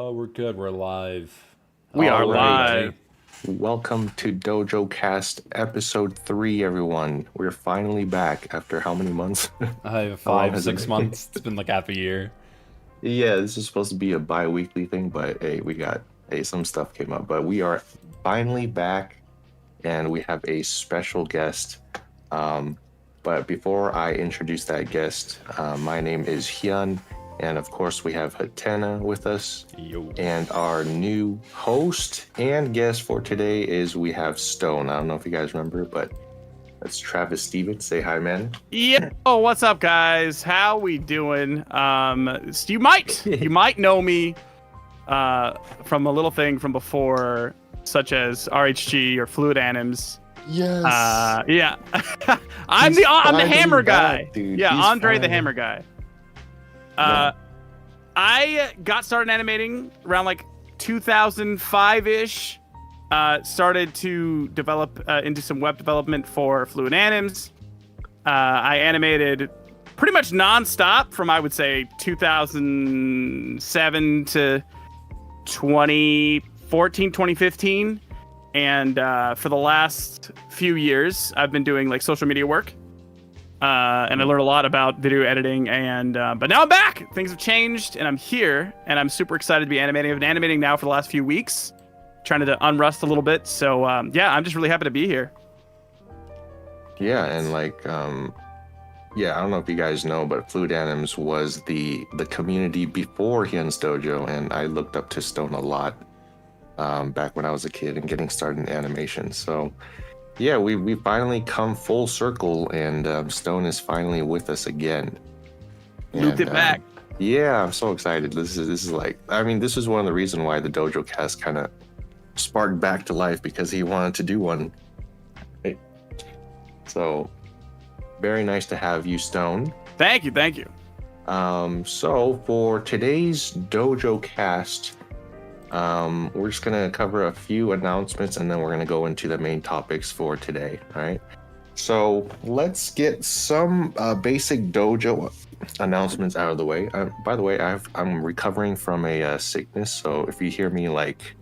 Oh, we're good. We're live. We Hello, are everybody. live. Welcome to Dojocast Ep.3, everyone. We're finally back after how many months? I have How long five, has it 6 been? months. It's been like half a year. Yeah, this is supposed to be a bi-weekly thing, but hey, some stuff came up. But we are finally back, and we have a special guest. But before I introduce that guest, my name is Hyun, and of course we have Hatena with us. Yo. And our new host and guest for today is we have Stone. I don't know if you guys remember, but that's Travis Stevens. Say hi, man. Yeah. Oh, what's up, guys? How we doing? So you might know me from a little thing from before, such as RHG or Fluid Anims. Yes. Yeah. I'm the hammer guy. Back, dude. Yeah, He's Andre the finally- hammer guy. Yeah. I got started animating around like 2005-ish. Started to develop into some web development for Fluid Anims. I animated pretty much non-stop from, I would say, 2007 to 2014, 2015. And for the last few years, I've been doing like social media work. And I learned a lot about video editing, and but now I'm back. Things have changed, and I'm here, and I'm super excited to be animating. I've been animating now for the last few weeks, trying to unrust a little bit. So yeah, I'm just really happy to be here. Yeah, and I don't know if you guys know, but Fluid Anims was the community before Hyun's Dojo, and I looked up to Stone a lot back when I was a kid and getting started in animation. So yeah, we finally come full circle, and Stone is finally with us again. Looped it back. Yeah, I'm so excited. This is like, I mean, this is one of the reasons why the Dojocast kind of sparked back to life, because he wanted to do one. Right? So very nice to have you, Stone. Thank you. So for today's Dojocast, we're just gonna cover a few announcements, and then we're gonna go into the main topics for today. All right. So let's get some basic dojo announcements out of the way. By the way, I'm recovering from a sickness, so if you hear me like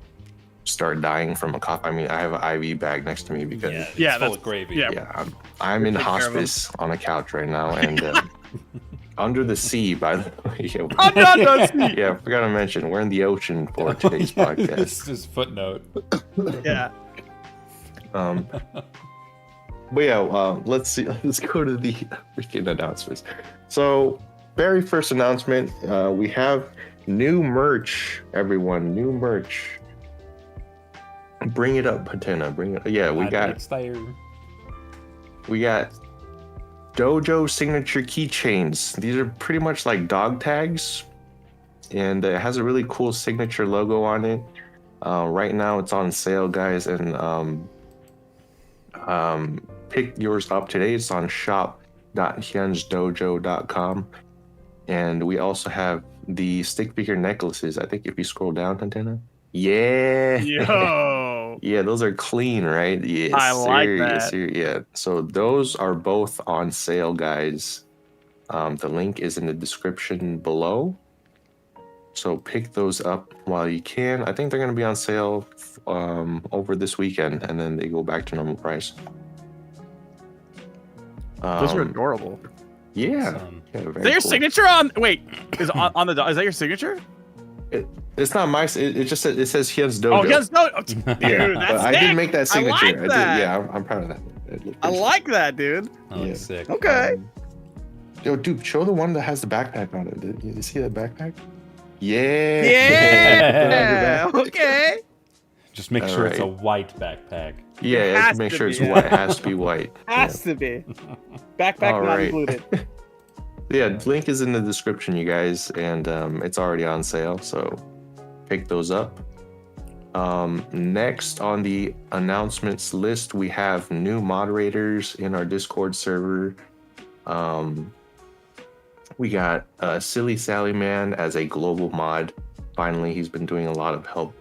start dying from a cough, I mean, I have an IV bag next to me because It's Yeah, full that's- of gravy. yeah. I'm in Take care of him. hospice on a couch right now, and under the sea, by the way. I'm not done. Yeah, I forgot to mention, we're in the ocean for today's podcast. This is footnote. Yeah. But yeah, let's see. Let's go to the freaking announcements. So, very first announcement, we have new merch, everyone. New merch. Bring it up, Patena. Bring it. Yeah, we got Dojo signature keychains. These are pretty much like dog tags, and it has a really cool signature logo on it. Right now, it's on sale, guys, and pick yours up today. It's on shop.hyunsdojo.com, and we also have the stick figure necklaces. I think if you scroll down, Antenna. Yeah. Yo. Yeah, those are clean, right? Yes, I like sir, that. yes, sir, yeah. So those are both on sale, guys. The link is in the description below. So pick those up while you can. I think they're going to be on sale over this weekend, and then they go back to normal price. Those are adorable. Yeah. Awesome. Yeah, Is very that your cool. signature on? Wait, is on the is that your signature? It's not my. It just says, it says Hyun's Dojo. Oh, yes, no, dude, Yeah, that's but I did sick. make that signature. I like that. Yeah, I'm proud of that. It looked I pretty like that, dude. Oh, Yeah. sick. Okay. Yo, dude, show the one that has the backpack on it. You see that backpack? Yeah. Yeah. Okay. Just make sure it's a Alright. white backpack. Yeah, It yeah, has make to sure be, it's yeah. white. It has to be white. Has to be. Backpack All not right. included. Yeah, link is in the description, you guys, and it's already on sale, so pick those up. Next on the announcements list, we have new moderators in our Discord server. We got Silly Sally Man as a global mod. Finally, he's been doing a lot of help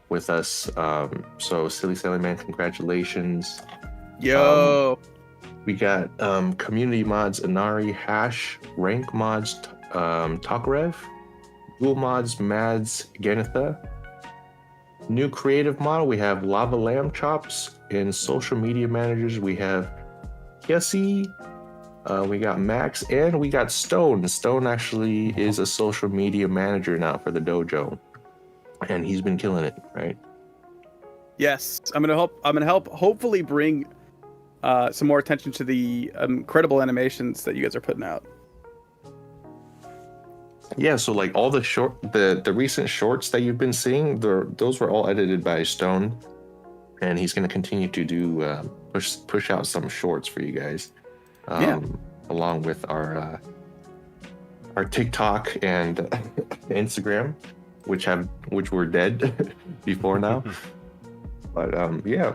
with us. So Silly Sally Man, congratulations. Yo. We got community mods Inari, Hash, rank mods Takarev, Dual Mods Mads Genetha. New creative model, we have Lava Lamb Chops. In social media managers, we have Kessie, we got Max, and we got Stone. Stone actually is a social media manager now for the dojo, and he's been killing it, right? Yes, I'm gonna help. Hopefully, bring some more attention to the incredible animations that you guys are putting out. Yeah, so like all the recent shorts that you've been seeing, those were all edited by Stone, and he's going to continue to do push out some shorts for you guys, along with our TikTok and Instagram, which were dead before now. But yeah,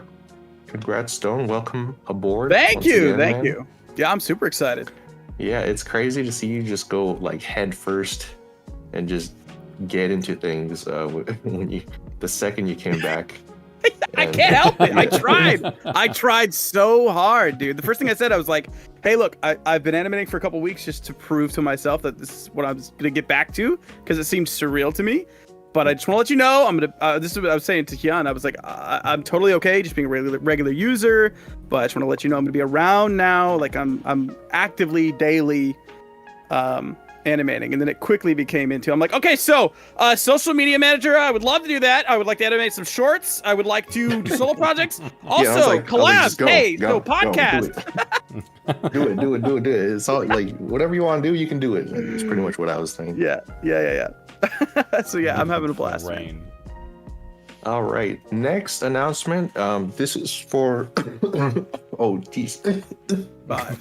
congrats, Stone. Welcome aboard. Thank you. Yeah, I'm super excited. Yeah, it's crazy to see you just go like head first and just get into things when the second you came back. I can't help it. I tried so hard, dude. The first thing I said, I was like, hey, look, I've been animating for a couple weeks just to prove to myself that this is what I was going to get back to, because it seemed surreal to me. But I just want to let you know, this is what I was saying to Hyun. I was like, I'm totally okay just being a regular user, but I just want to let you know I'm going to be around now. Like I'm actively daily animating. And then it quickly became into, I'm like, okay, so social media manager, I would love to do that. I would like to animate some shorts. I would like to do solo projects. Also, collabs. So podcast. Do it. It's all like whatever you want to do, you can do it. It's pretty much what I was thinking. Yeah. So yeah, I'm having a blast. Rain. All right, next announcement. This is for oh geez. Bye.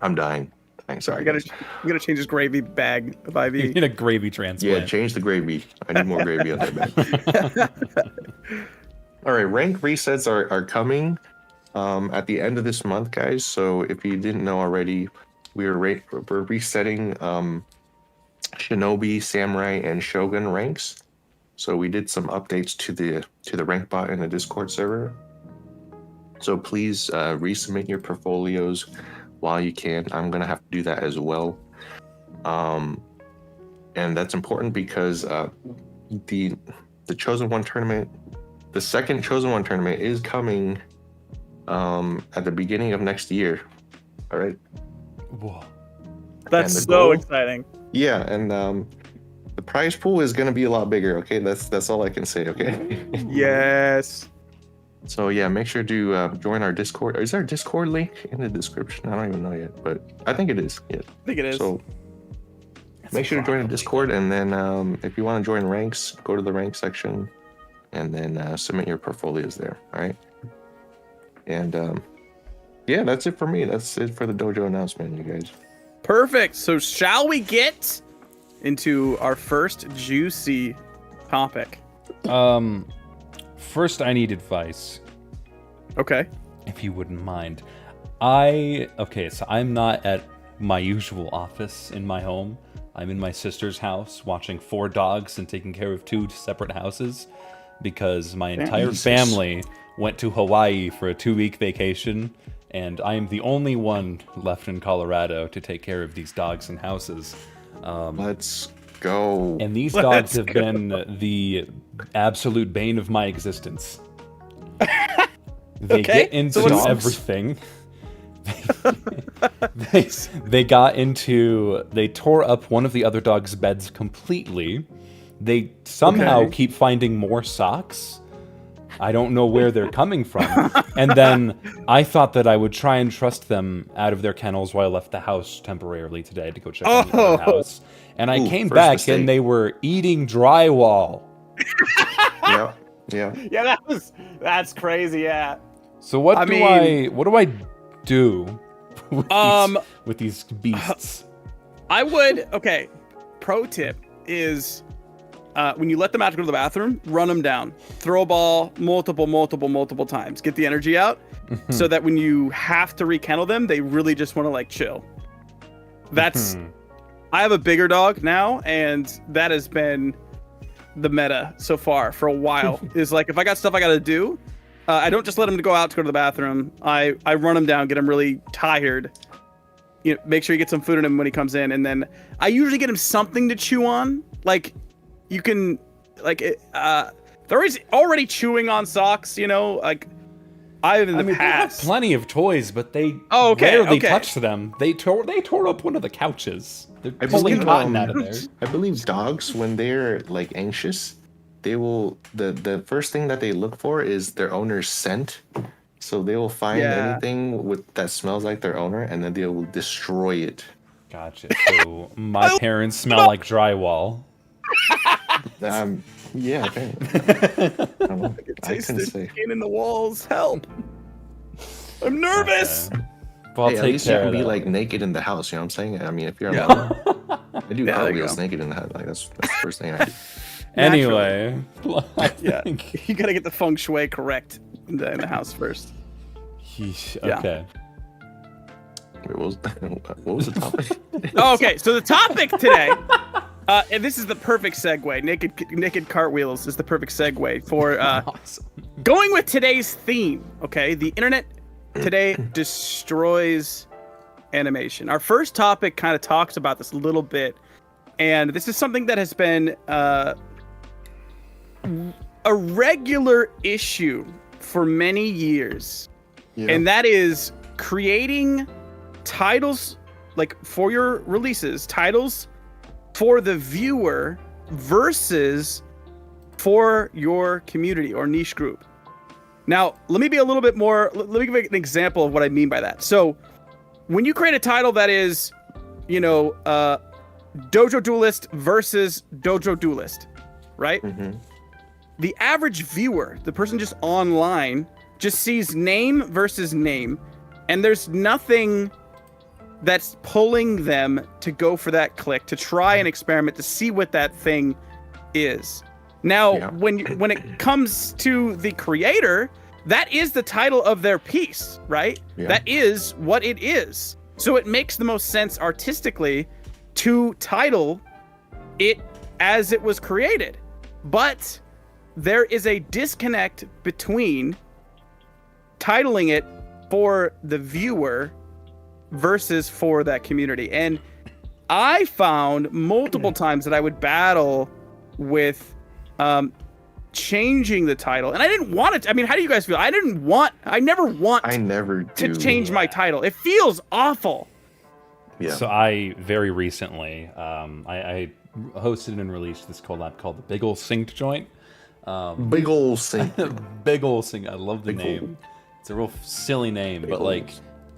I'm dying. Sorry. We gotta change his gravy bag of IV. You need a gravy transplant. Yeah, change the gravy. I need more gravy on that bag. All right, rank resets are coming at the end of this month, guys. So if you didn't know already, we're resetting Shinobi, Samurai, and Shogun ranks. So we did some updates to the rank bot in the Discord server. So please resubmit your portfolios while you can. I'm gonna have to do that as well. And that's important because the Chosen One tournament, the second Chosen One tournament is coming at the beginning of next year. All right. Whoa. That's so exciting. Yeah, and the prize pool is gonna be a lot bigger. Okay, that's all I can say. Okay. Yes. So yeah, make sure to join our Discord. Is there a Discord link in the description? I don't even know yet, but I think it is. Yeah. I think it is. So make sure to join the Discord, and then if you want to join ranks, go to the rank section, and then submit your portfolios there. All right. And yeah, that's it for me. That's it for the dojo announcement, you guys. Perfect. So shall we get into our first juicy topic? First I need advice. Okay. If you wouldn't mind. So I'm not at my usual office in my home. I'm in my sister's house watching 4 dogs and taking care of 2 separate houses because my entire family went to Hawaii for a 2-week vacation, and I am the only one left in Colorado to take care of these dogs and houses. Let's go. And these dogs have been the absolute bane of my existence. They get into everything. They tore up one of the other dog's beds completely. They somehow keep finding more socks. I don't know where they're coming from. And then I thought that I would try and trust them out of their kennels while I left the house temporarily today to go check on the other house. And I came back and they were eating drywall. Yeah, that's crazy, yeah. So what do I do with these beasts? Pro tip is when you let them out to go to the bathroom, run them down. Throw a ball multiple times. Get the energy out so that when you have to rekennel them, they really just want to like chill. That's I have a bigger dog now, and that has been the meta so far for a while. Is like if I got stuff I got to do, I don't just let them go out to go to the bathroom. I run them down, get them really tired, make sure you get some food in him when he comes in, and then I usually get him something to chew on. Like, you can, like, they're already chewing on socks, like. They have plenty of toys, but they rarely rarely touch them. They tore up one of the couches. They're pulling cotton out of there. I believe dogs, when they're like anxious, they will the first thing that they look for is their owner's scent. So they will find anything that smells like their owner, and then they will destroy it. Gotcha. So my parents smell like drywall. Yeah, apparently. I Taste couldn't the say. skin in the walls. Help! I'm nervous. Okay. Well, Hey, at least you can be like naked in the house. You know what I'm saying? I mean, if you're alone, I do cartwheels naked in the house. Like that's the first thing I do. Anyway, You gotta get the feng shui correct in the house first. Okay. Wait, what was the topic? Okay, so the topic today. And this is the perfect segue. Naked cartwheels is the perfect segue for Awesome. going with today's theme. Okay, the internet today destroys animation. Our first topic kind of talks about this a little bit, and this is something that has been a regular issue for many years, and that is creating titles like for your releases, titles for the viewer versus for your community or niche group. Now, let me give an example of what I mean by that. So, when you create a title that is, Dojo Duelist versus Dojo Duelist, right? Mm-hmm. The average viewer, the person just online, just sees name versus name, and there's nothing that's pulling them to go for that click, to try and experiment, to see what that thing is. Now, when it comes to the creator, that is the title of their piece, right? Yeah. That is what it is. So it makes the most sense artistically to title it as it was created. But there is a disconnect between titling it for the viewer versus for that community. And I found multiple times that I would battle with changing the title, and I didn't want it. I mean, how do you guys feel? I never want to change my title. It feels awful. Yeah. So I very recently, I hosted and released this collab called the Big Ol' Synced Joint. Big Ol' Sync. Big Ol' Sync. I love the name. It's a real silly name, but like,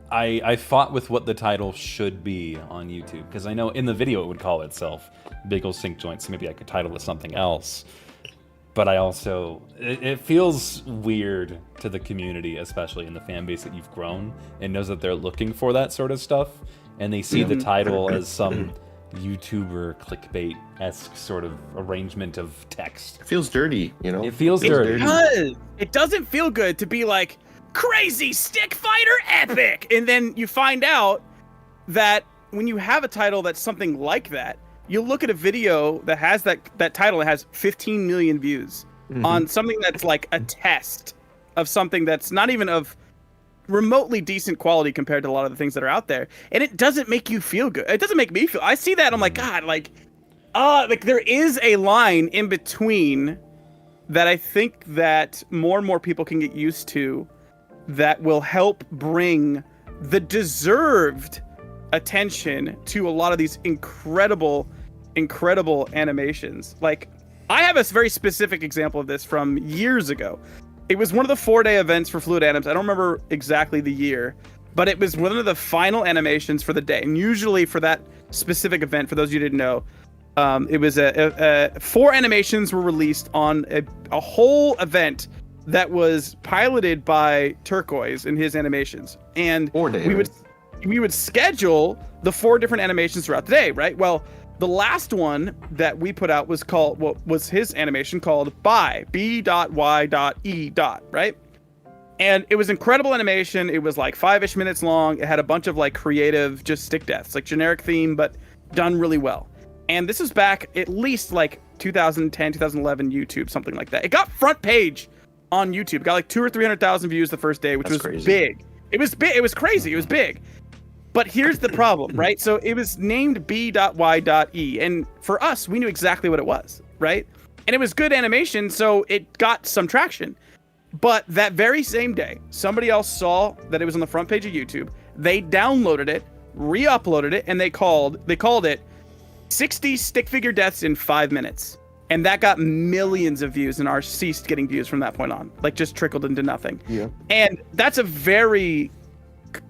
I fought with what the title should be on YouTube, because I know in the video it would call itself Big Ol' Sync Joint, so maybe I could title it something else. But I also, it feels weird to the community, especially in the fan base that you've grown and knows that they're looking for that sort of stuff, and they see the title as some YouTuber clickbait-esque sort of arrangement of text. It feels dirty, It feels dirty. It doesn't feel good to be like, crazy stick fighter epic, and then you find out that when you have a title that's something like that, you look at a video that has that title, it has 15 million views on something that's like a test of something that's not even of remotely decent quality compared to a lot of the things that are out there, and it doesn't make you feel good. It doesn't make me feel. I see that, I'm like, God, like there is a line in between that I think that more and more people can get used to, that will help bring the deserved attention to a lot of these incredible animations. Like, I have a very specific example of this from years ago. It was one of the 4-day events for Fluid Anims. I don't remember exactly the year, but it was one of the final animations for the day. And usually for that specific event, for those of you who didn't know, it was 4 animations were released on a whole event that was piloted by Turquoise in his animations. And 4 days. We would schedule the 4 different animations throughout the day, right? Well, the last one that we put out was his animation called by B.Y.E. right? And it was incredible animation. It was like 5-ish minutes long. It had a bunch of like creative, just stick deaths, like generic theme, but done really well. And this was back at least like 2010, 2011 YouTube, something like that. It got front page on YouTube. It got like 200,000 or 300,000 views the first day, which was crazy. Big. It was big. It was crazy. It was big. But here's the problem, right? So it was named B.Y.E, and for us, we knew exactly what it was, right? And it was good animation, so it got some traction. But that very same day, somebody else saw that it was on the front page of YouTube. They downloaded it, re-uploaded it, and they called it 60 stick figure deaths in 5 minutes. And that got millions of views, and ours ceased getting views from that point on. Like, just trickled into nothing. Yeah. And that's a very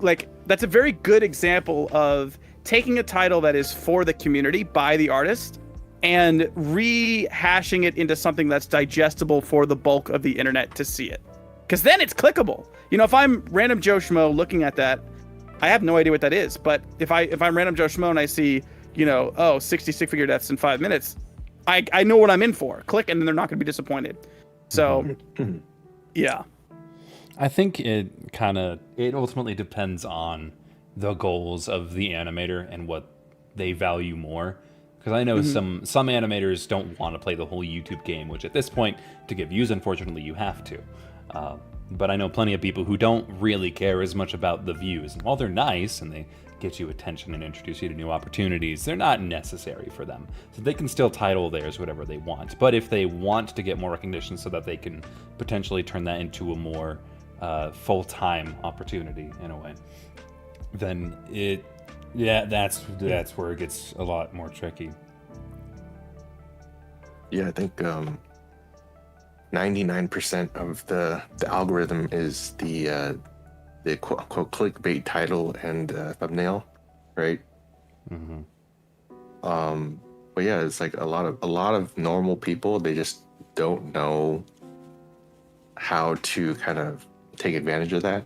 good example of taking a title that is for the community by the artist and rehashing it into something that's digestible for the bulk of the internet to see it. Because then it's clickable. You know, if I'm random Joe Schmo looking at that, I have no idea what that is. But if I'm random Joe Schmo and I see, 60 stick figure deaths in 5 minutes, I know what I'm in for. Click, and then they're not going to be disappointed. So, yeah. I think it ultimately depends on the goals of the animator and what they value more. Because I know some animators don't want to play the whole YouTube game, which at this point, to get views, unfortunately, you have to. But I know plenty of people who don't really care as much about the views. And while they're nice and they get you attention and introduce you to new opportunities, they're not necessary for them. So they can still title theirs whatever they want. But if they want to get more recognition so that they can potentially turn that into a more full-time opportunity in a way, then that's where it gets a lot more tricky. Yeah, I think 99% of the algorithm is the quote unquote clickbait title and thumbnail, right? But yeah, it's like a lot of normal people, they just don't know how to kind of take advantage of that,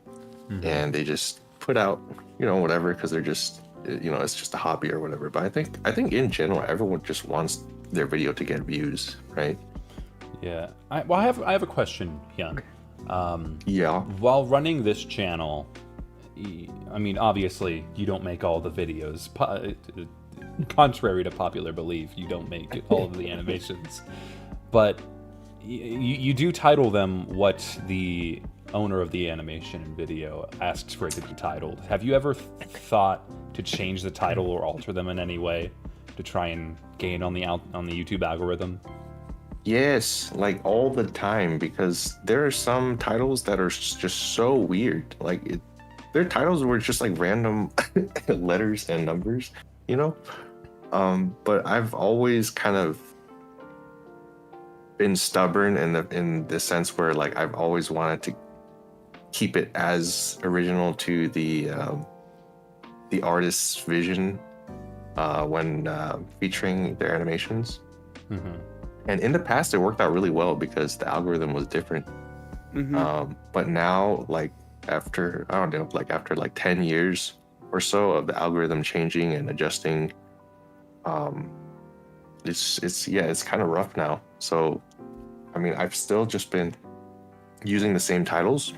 and they just put out whatever because they're just it's just a hobby or whatever. But I think in general everyone just wants their video to get views, right? Yeah. I have a question, Hyun. Yeah. While running this channel, I mean, obviously, you don't make all the videos. Contrary to popular belief, you don't make all of the animations. But you do title them what the owner of the animation and video asks for it to be titled. Have you ever thought to change the title or alter them in any way to try and gain on the YouTube algorithm? Yes, like all the time, because there are some titles that are just so weird. Like their titles were just like random letters and numbers, But I've always kind of been stubborn in the sense where like I've always wanted to keep it as original to the artist's vision when featuring their animations. And in the past, it worked out really well because the algorithm was different. But now, like after 10 years or so of the algorithm changing and adjusting, it's kind of rough now. So, I mean, I've still just been using the same titles.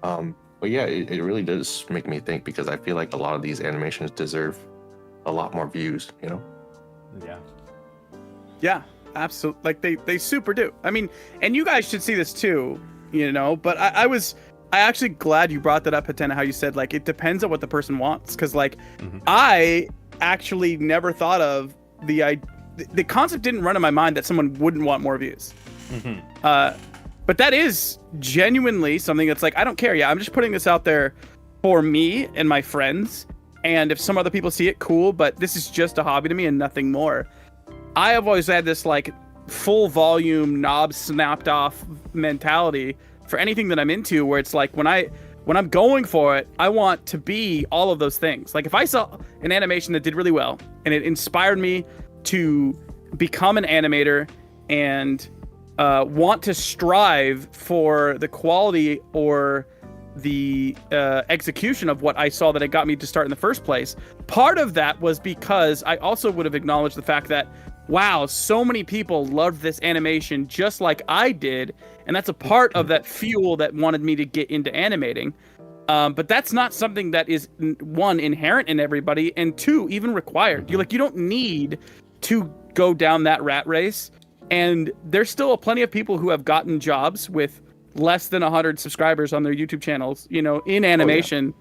But yeah, it really does make me think, because I feel like a lot of these animations deserve a lot more views, Yeah, absolutely. Like they super do. I mean, and you guys should see this too, but I actually glad you brought that up, Hatena, how you said, like, it depends on what the person wants. Cause like, I actually never thought of the concept didn't run in my mind that someone wouldn't want more views. But that is genuinely something that's like, I don't care. Yeah, I'm just putting this out there for me and my friends. And if some other people see it, cool. But this is just a hobby to me and nothing more. I have always had this like full volume knob snapped off mentality for anything that I'm into, where it's like when I'm going for it, I want to be all of those things. Like if I saw an animation that did really well and it inspired me to become an animator and want to strive for the quality or the execution of what I saw that it got me to start in the first place. Part of that was because I also would have acknowledged the fact that, wow, so many people loved this animation just like I did. And that's a part of that fuel that wanted me to get into animating. But that's not something that is, one, inherent in everybody, and two, even required. You don't need to go down that rat race. And there's still plenty of people who have gotten jobs with less than 100 subscribers on their YouTube channels, in animation,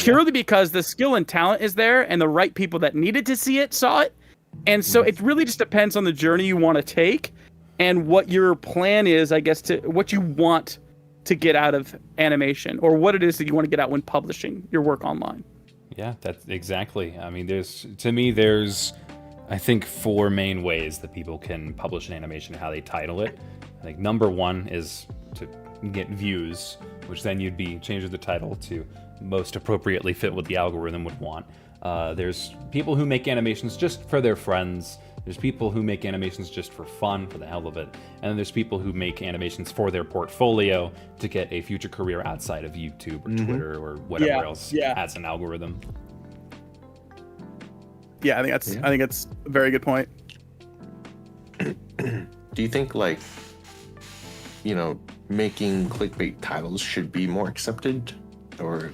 purely because the skill and talent is there and the right people that needed to see it saw it. And so it really just depends on the journey you want to take and what your plan is, I guess, to what you want to get out of animation, or what it is that you want to get out when publishing your work online. Yeah, that's exactly. I mean, there's I think 4 main ways that people can publish an animation, how they title it. I think number 1 is to get views, which then you'd be changing the title to most appropriately fit what the algorithm would want. There's people who make animations just for their friends. There's people who make animations just for fun, for the hell of it. And then there's people who make animations for their portfolio to get a future career outside of YouTube or Twitter or whatever else has an algorithm. Yeah, I think that's a very good point. Do you think, like, making clickbait titles should be more accepted, or?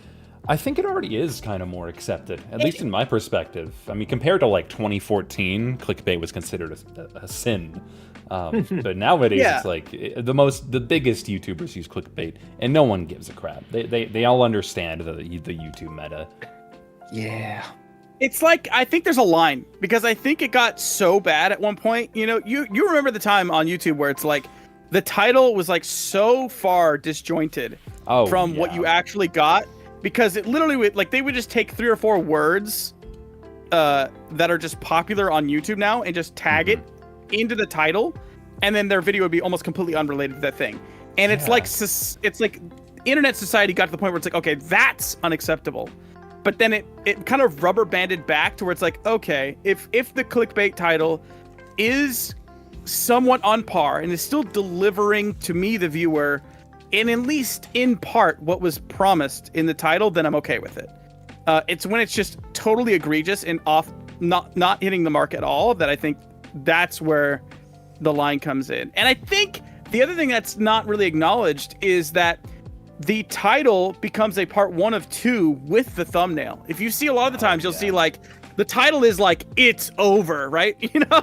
I think it already is kind of more accepted, at least in my perspective. I mean, compared to like 2014, clickbait was considered a sin. But nowadays, it's like the biggest YouTubers use clickbait, and no one gives a crap. They all understand the YouTube meta. Yeah. It's like, I think there's a line, because I think it got so bad at one point. You remember the time on YouTube where it's like the title was like so far disjointed from what you actually got. Because it literally would, like, they would just take 3 or 4 words that are just popular on YouTube now and just tag it into the title, and then their video would be almost completely unrelated to that thing. And it's like internet society got to the point where it's like, okay, that's unacceptable. But then it kind of rubber banded back to where it's like, okay, if the clickbait title is somewhat on par and is still delivering to me, the viewer, and at least in part what was promised in the title, then I'm okay with it. It's when it's just totally egregious and off, not hitting the mark at all, that I think that's where the line comes in. And I think the other thing that's not really acknowledged is that the title becomes a part 1 of 2 with the thumbnail. If you see a lot of the times, you'll see like the title is like, it's over, right?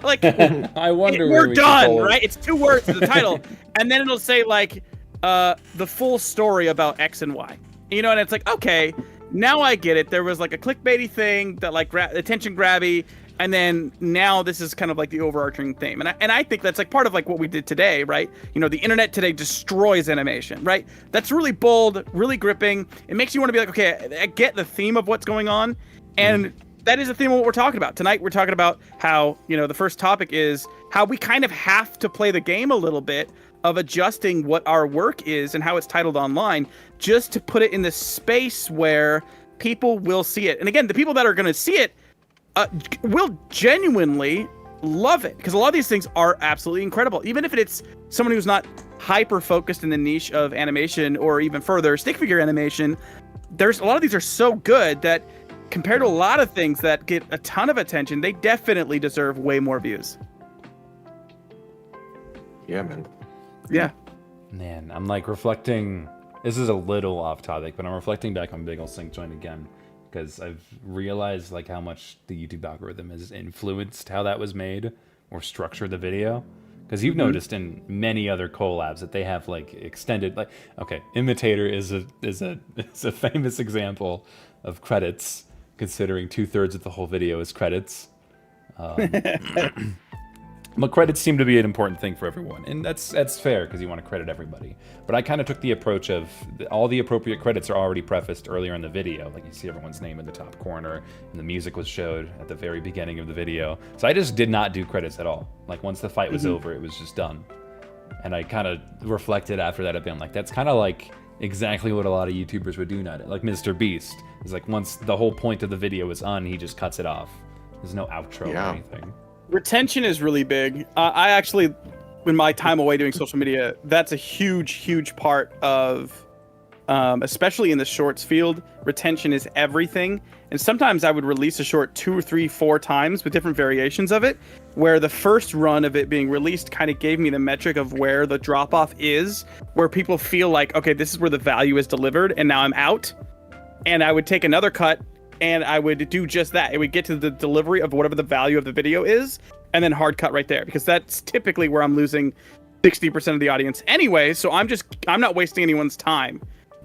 Like I wonder we're done, right? It's 2 words in the title, and then it'll say like the full story about X and Y. And it's like, okay, now I get it. There was like a clickbaity thing that like attention grabby, and then now this is kind of like the overarching theme. And I think that's like part of like what we did today, right? The internet today destroys animation, right? That's really bold, really gripping. It makes you want to be like, okay, I get the theme of what's going on, and that is the theme of what we're talking about. Tonight we're talking about how, the first topic is how we kind of have to play the game a little bit of adjusting what our work is and how it's titled online, just to put it in this space where people will see it. And again, the people that are going to see it will genuinely love it, because a lot of these things are absolutely incredible. Even if it's someone who's not hyper focused in the niche of animation or even further stick figure animation, there's a lot of these are so good that compared to a lot of things that get a ton of attention, they definitely deserve way more views. Yeah, man. Yeah. Man, I'm like reflecting. This is a little off topic, but I'm reflecting back on Big Ol' Sync Joint again, because I've realized like how much the YouTube algorithm has influenced how that was made or structured the video. Because you've noticed in many other collabs that they have like extended, like, okay, Imitator is a famous example of credits, considering 2/3 of the whole video is credits. But credits seem to be an important thing for everyone, and that's fair because you want to credit everybody. But I kind of took the approach of all the appropriate credits are already prefaced earlier in the video, like you see everyone's name in the top corner, and the music was showed at the very beginning of the video. So I just did not do credits at all. Like once the fight was over, it was just done. And I kind of reflected after that, being like, that's kind of like exactly what a lot of YouTubers would do now. Like Mr. Beast is like, once the whole point of the video is on, he just cuts it off. There's no outro or anything. Retention is really big. I actually, in my time away doing social media, that's a huge part of, especially in the shorts field, retention is everything. And sometimes I would release a short 2 or 3, 4 times with different variations of it, where the first run of it being released kind of gave me the metric of where the drop off is, where people feel like, okay, this is where the value is delivered, and now I'm out. And I would take another cut, and I would do just that. It would get to the delivery of whatever the value of the video is, and then hard cut right there, because that's typically where I'm losing 60% of the audience anyway. So I'm not wasting anyone's time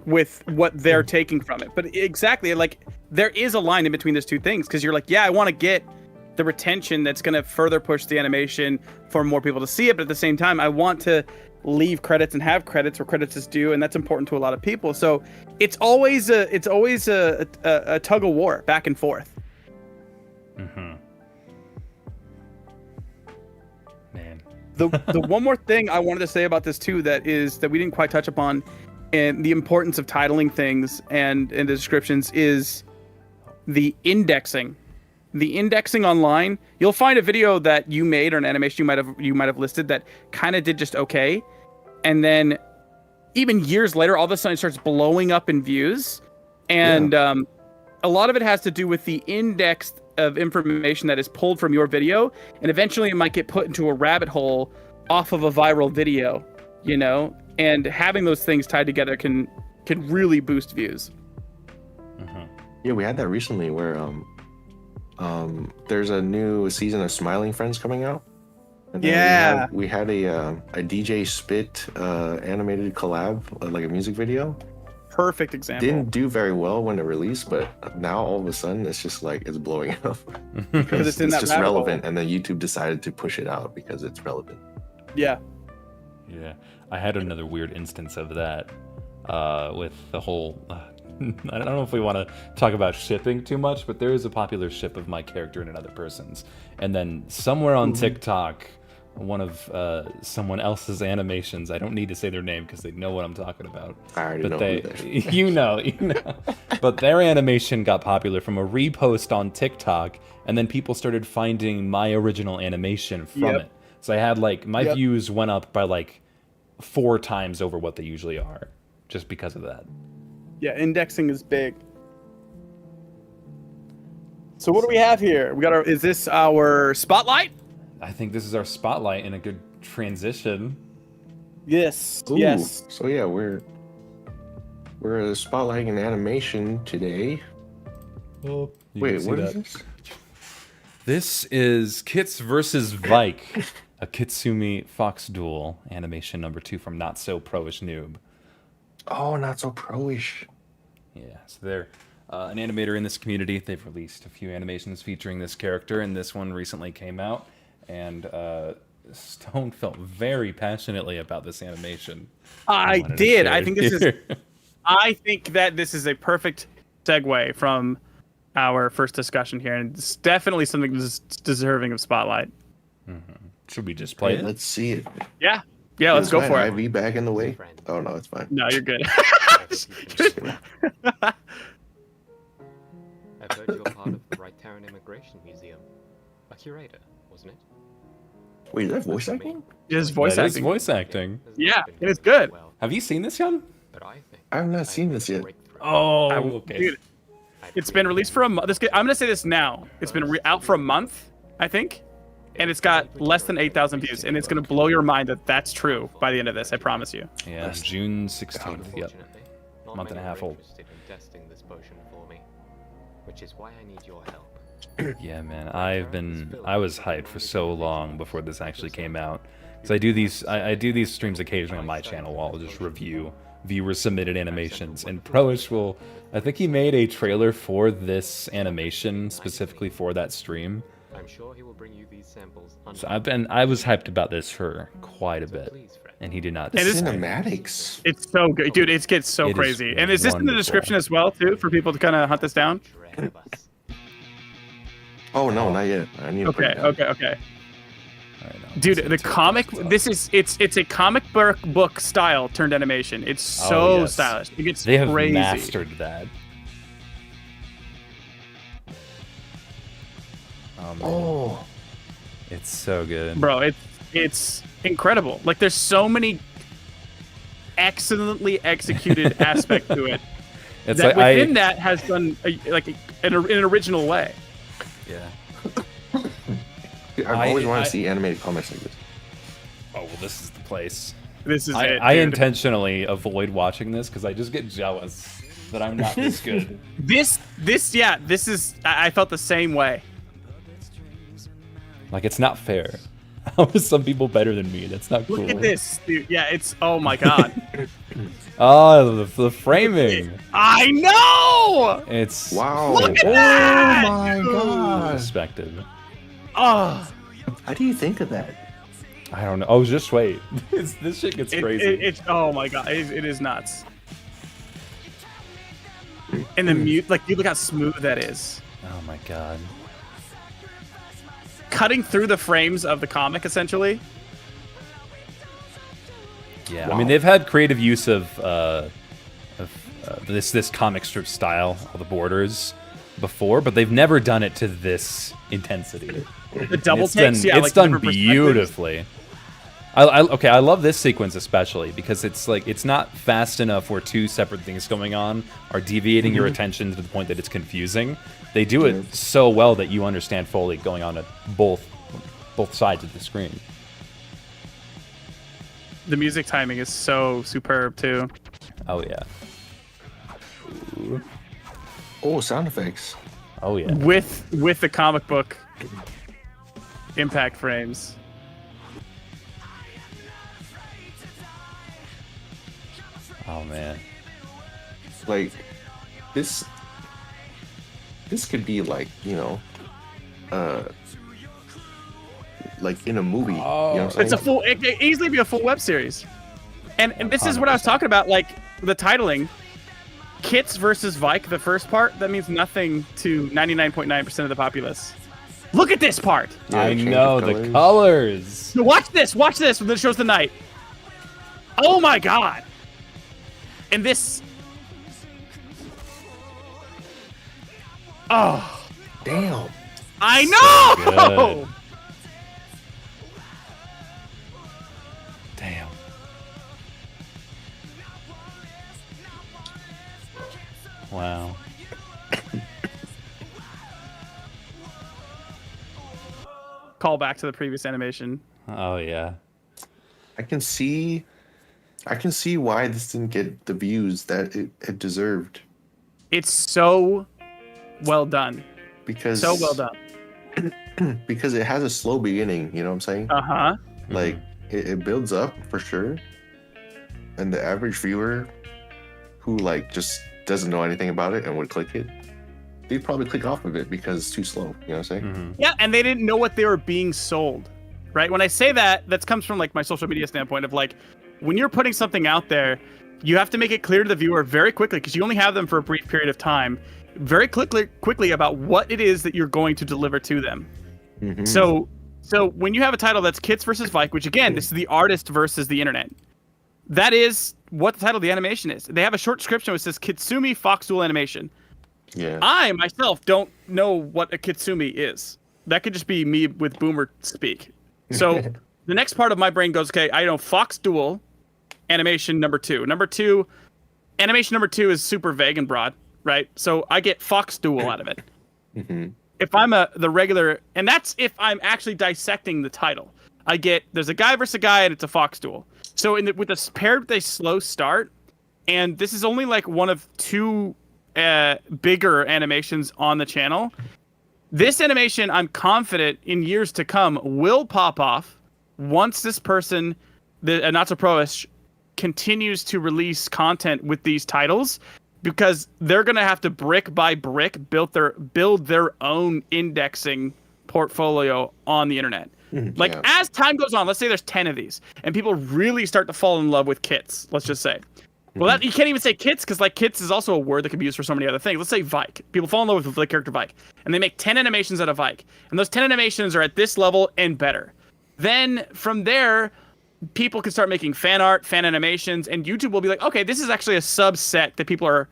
with what they're taking from it. But exactly, like there is a line in between those two things, because you're like, yeah, I want to get the retention that's going to further push the animation for more people to see it, but at the same time I want to leave credits and have credits where credits is due, and that's important to a lot of people. So it's always a tug of war back and forth. Man, the one more thing I wanted to say about this too, that we didn't quite touch upon, and the importance of titling things and in the descriptions, is the indexing. The indexing online. You'll find a video that you made or an animation you might have listed that kind of did just okay, and then even years later, all of a sudden it starts blowing up in views, and a lot of it has to do with the index of information that is pulled from your video, and eventually it might get put into a rabbit hole off of a viral video, you know. And having those things tied together can really boost views. Yeah, we had that recently where there's a new season of Smiling Friends coming out. And then we had a DJ Spit animated collab, like a music video. Perfect example. Didn't do very well when it released, but now all of a sudden it's just like it's blowing up because it's in that just rabbit relevant, hole. and then YouTube decided to push it out because it's relevant. Yeah. I had another weird instance of that with the whole. I don't know if we want to talk about shipping too much, but there is a popular ship of my character and another person's, and then somewhere on TikTok, one of someone else's animations. I don't need to say their name because they know what I'm talking about. I already but know. you know. But their animation got popular from a repost on TikTok, and then people started finding my original animation from it. So I had like my views went up by like 4 times over what they usually are, just because of that. Yeah, indexing is big. So what do we have here? Is this our spotlight? I think this is our spotlight and a good transition. Yes. Ooh, yes. So yeah, we're spotlighting an animation today. Oh, wait, what is this? This is Kits versus Vike, a Kitsumi Fox duel, animation number 2 from Not So Pro-ish Noob. Oh, Not So Pro-ish. Yeah, so they're an animator in this community. They've released a few animations featuring this character, and this one recently came out. And Stone felt very passionately about this animation. I did. I think this is. I think that this is a perfect segue from our first discussion here, and it's definitely something that's deserving of spotlight. Should we just play it? Let's see it. Yeah, let's go for it. IV bag in the way. Oh no, it's fine. No, you're good. I've heard you're part of the Right Town Immigration Museum. A curator, wasn't it? Wait, is that voice acting? Just voice That is acting. voice acting. Yeah, and it's good. Have you seen this, Hyun? But I think I have not seen this yet. Oh, okay. Dude, it's been released for a month. I'm gonna say this now. It's been out for a month, I think, and it's got less than 8,000 views, and it's gonna blow your mind that that's true by the end of this. I promise you. Yeah, June 16th. Yep. Not Month and a many half are old. interested in testing this potion for me, which is why I need your help. Yeah, man. I was hyped for so long before this actually came out. So I do these streams occasionally on my channel while I'll just review viewer submitted animations. And Pro-ish I think he made a trailer for this animation specifically for that stream. I'm sure he will bring you these samples. So I was hyped about this for quite a bit, and he did not. And it's Cinematics. It's so good, dude. It gets so It is crazy. And is this in the wonderful. description as well, too, for people to kind of hunt this down? Oh no, not yet. I need to put Okay, it down. okay. All right, now Dude, let's the get to comic. it. It's a comic book style turned animation. It's so Oh, yes. stylish. It gets They have crazy. mastered that. Oh, man. Oh, It's so good. Bro, it's incredible. Like there's so many excellently executed aspect to it It's that like within that has done in an original way. Yeah. Dude, I've always wanted I- to see animated comics like this. Oh, well, this is the place. This is I it. Dude. intentionally avoid watching this because I just get jealous that I'm not this good. This is. I felt the same way. Like, it's not fair. How are some people better than me? That's not cool. Look at this, dude. Yeah, it's oh my god. Oh, the framing. I know. It's Wow. Look at Oh that! my god. perspective. Oh, How do you think of that? I don't know. Oh, just wait. This shit gets crazy. it's oh my god, it is nuts. And the mute, like, you look how smooth that is. Oh my god. Cutting through the frames of the comic, essentially. Yeah, Wow. I mean they've had creative use of this comic strip style, all the borders, before, but they've never done it to this intensity. The double It's takes, done, yeah, it's like done different perspectives. beautifully. I love this sequence especially because it's like it's not fast enough where two separate things going on are deviating your attention to the point that it's confusing. They do it so well that you understand fully going on at both sides of the screen. The music timing is so superb too. Oh yeah. Oh, sound effects. Oh yeah. With the comic book impact frames. Oh man. Like this could be like, you know, like in a movie. You know what I'm saying? It's a full. It could easily be a full web series. And this is what I was talking about, like the titling. Kits versus Vike, the first part, that means nothing to 99.9% of the populace. Look at this part. Yeah, I change of know the colors. colors. Watch this when it shows the night. Oh my god. And this. Oh, Damn. I know. good. Damn. Wow. Call back to the previous animation. Oh yeah. I can see why this didn't get the views that it deserved. It's so well done. Because So well done. because it has a slow beginning, you know what I'm saying? Uh huh. Like it builds up for sure. And the average viewer who like just doesn't know anything about it and would click it, they'd probably click off of it because it's too slow, you know what I'm saying? Mm-hmm. Yeah, and they didn't know what they were being sold, right? When I say that, that comes from like my social media standpoint of like, when you're putting something out there, you have to make it clear to the viewer very quickly because you only have them for a brief period of time, very quickly about what it is that you're going to deliver to them. Mhm. So when you have a title that's Kits versus Vike, which again, this is the artist versus the internet. That is what the title of the animation is. They have a short description which says Kitsumi Fox Duel Animation. Yeah. I myself don't know what a Kitsumi is. That could just be me with boomer speak. So the next part of my brain goes, okay, I know Fox Duel animation number 2. Animation number 2 is super vague and broad, right? So I get Fox Duel out of it. Mhm. If I'm the regular, and that's if I'm actually dissecting the title. I get there's a guy versus a guy and it's a Fox Duel. So with this paired with a slow start, and this is only like one of 2 bigger animations on the channel. This animation, I'm confident in years to come, will pop off once this person, the Not So Pro-ish, continues to release content with these titles, because they're gonna have to brick by brick build their own indexing portfolio on the internet. Like Yeah. as time goes on, let's say there's 10 of these, and people really start to fall in love with Kits. Let's just say. Well, that, you can't even say Kits because like Kits is also a word that can be used for so many other things. Let's say Vike. People fall in love with the character Vike, and they make 10 animations out of Vike, and those 10 animations are at this level and better. Then from there, people can start making fan art, fan animations, and YouTube will be like, okay, this is actually a subset that people are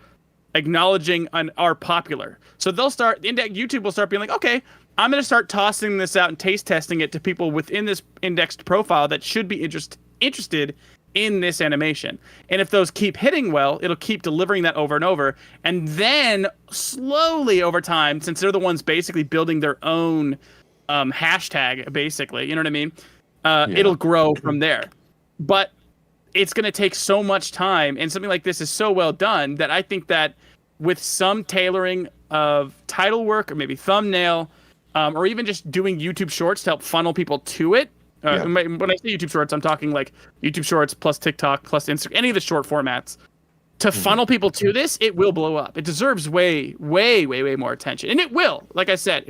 acknowledging and are popular. So they'll start. YouTube will start being like, okay, I'm going to start tossing this out and taste testing it to people within this indexed profile that should be interested in this animation. And if those keep hitting well, it'll keep delivering that over and over. And then slowly over time, since they're the ones basically building their own hashtag, basically, you know what I mean? It'll grow from there. But it's going to take so much time, and something like this is so well done that I think that with some tailoring of title work or maybe thumbnail, or even just doing YouTube shorts to help funnel people to it, Yeah. When I say YouTube Shorts, I'm talking like YouTube Shorts plus TikTok plus Instagram, any of the short formats. To funnel people to this, it will blow up. It deserves way, way, way, way more attention, and it will. Like I said,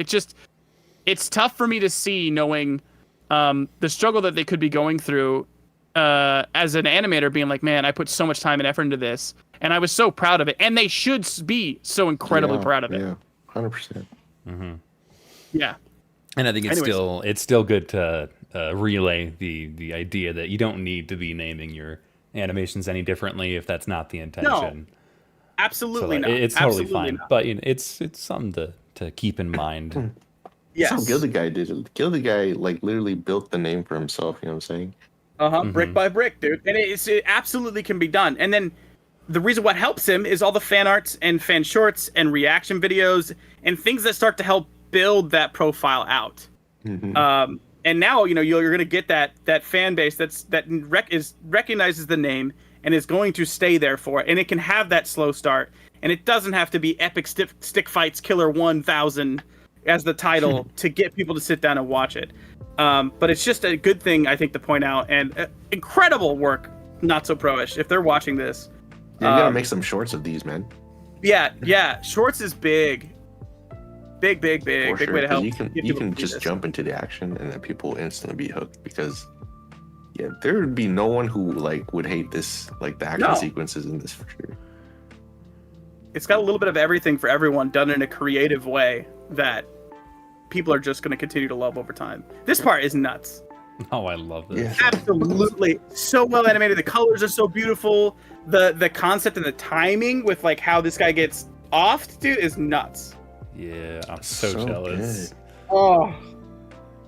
it's tough for me to see knowing the struggle that they could be going through as an animator, being like, man, I put so much time and effort into this, and I was so proud of it, and they should be so incredibly proud of it. Yeah, 100%. Yeah. And I think Anyways. it's still good to relay the idea that you don't need to be naming your animations any differently if that's not the intention. Absolutely So, not. it's totally Absolutely fine, not. but it's something to keep in mind. Yes. That's how Gilda Guy did it. Gilda Guy like literally built the name for himself. You know what I'm saying? Brick by brick, dude. And it absolutely can be done. And then the reason what helps him is all the fan arts and fan shorts and reaction videos and things that start to help build that profile out. And now you're going to get that fan base that recognizes the name and is going to stay there for it. And it can have that slow start. And it doesn't have to be epic stick fights killer 1000 as the title to get people to sit down and watch it. But it's just a good thing, I think, to point out. And incredible work, Not So Pro-ish. If they're watching this, Yeah, you gotta make some shorts of these, man. yeah. Shorts is big. Big For way sure, to 'cause help. you get can people to do just this. jump into the action and then people will instantly be hooked because there would be no one who like would hate this, like the action No. sequences in this for sure. It's got a little bit of everything for everyone done in a creative way that people are just going to continue to love over time. This part is nuts. Oh, I love this. Yeah. Absolutely. So well animated. The colors are so beautiful. The concept and the timing with like how this guy gets offed, dude, is nuts. Yeah, I'm so jealous. good. Oh.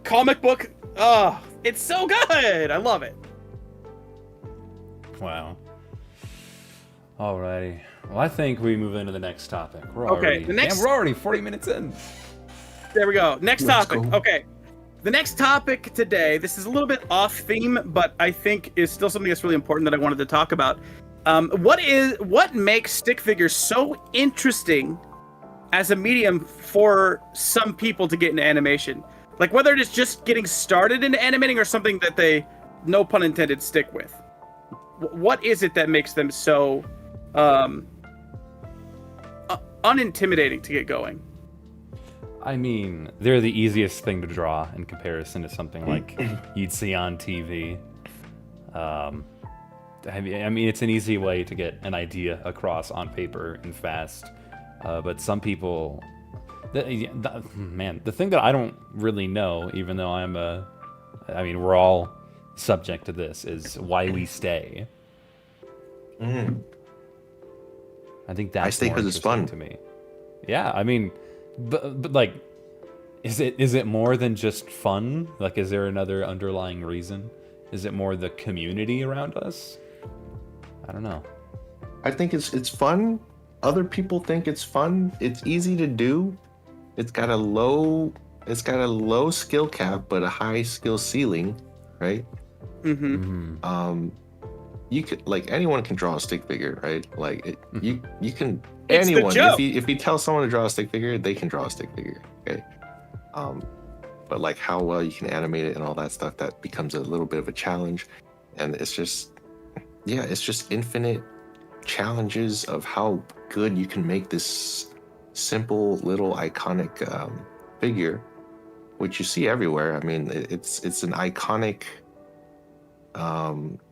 Comic book. Oh, it's so good. I love it. Wow. Alrighty. Well, I think we move into the next topic. Okay, the next- we're already 40 minutes in. There we go. Next Let's topic. go. Okay. The next topic today, this is a little bit off theme, but I think is still something that's really important that I wanted to talk about. What makes stick figures so interesting as a medium for some people to get into animation? Like whether it is just getting started into animating or something that they, no pun intended, stick with. What is it that makes them so unintimidating to get going? I mean, they're the easiest thing to draw in comparison to something like you'd see on TV. I mean, it's an easy way to get an idea across on paper and fast. But some people, man, the thing that I don't really know, even though I mean, we're all subject to this, is why we stay. I think that's I stay more 'cause it's interesting fun. to me. Yeah, I mean, but like, is it more than just fun? Like, is there another underlying reason? Is it more the community around us? I don't know. I think it's fun. Other people think it's fun. It's easy to do. It's got a low skill cap but a high skill ceiling, right? You could, like, anyone can draw a stick figure, right? Like you can, It's the anyone, joke. if you tell someone to draw a stick figure, they can draw a stick figure, okay? But like how well you can animate it and all that stuff, that becomes a little bit of a challenge. And it's just infinite challenges of how good you can make this simple little iconic figure, which you see everywhere. I mean, it's an iconic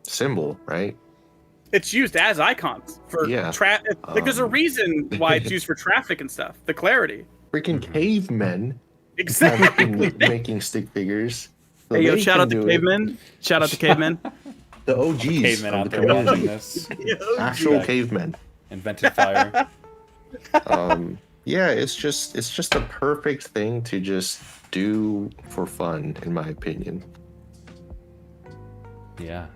symbol, right? It's used as icons for like there's a reason why it's used for traffic and stuff. The clarity. Freaking cavemen Exactly. making stick figures. So Hey, yo, they shout can out to do it. cavemen. Shout out to cavemen. The OGs Cavemen of out the there watching community. this. Actual Yeah. cavemen. Invented fire. Yeah, it's just a perfect thing to just do for fun, in my opinion. Yeah.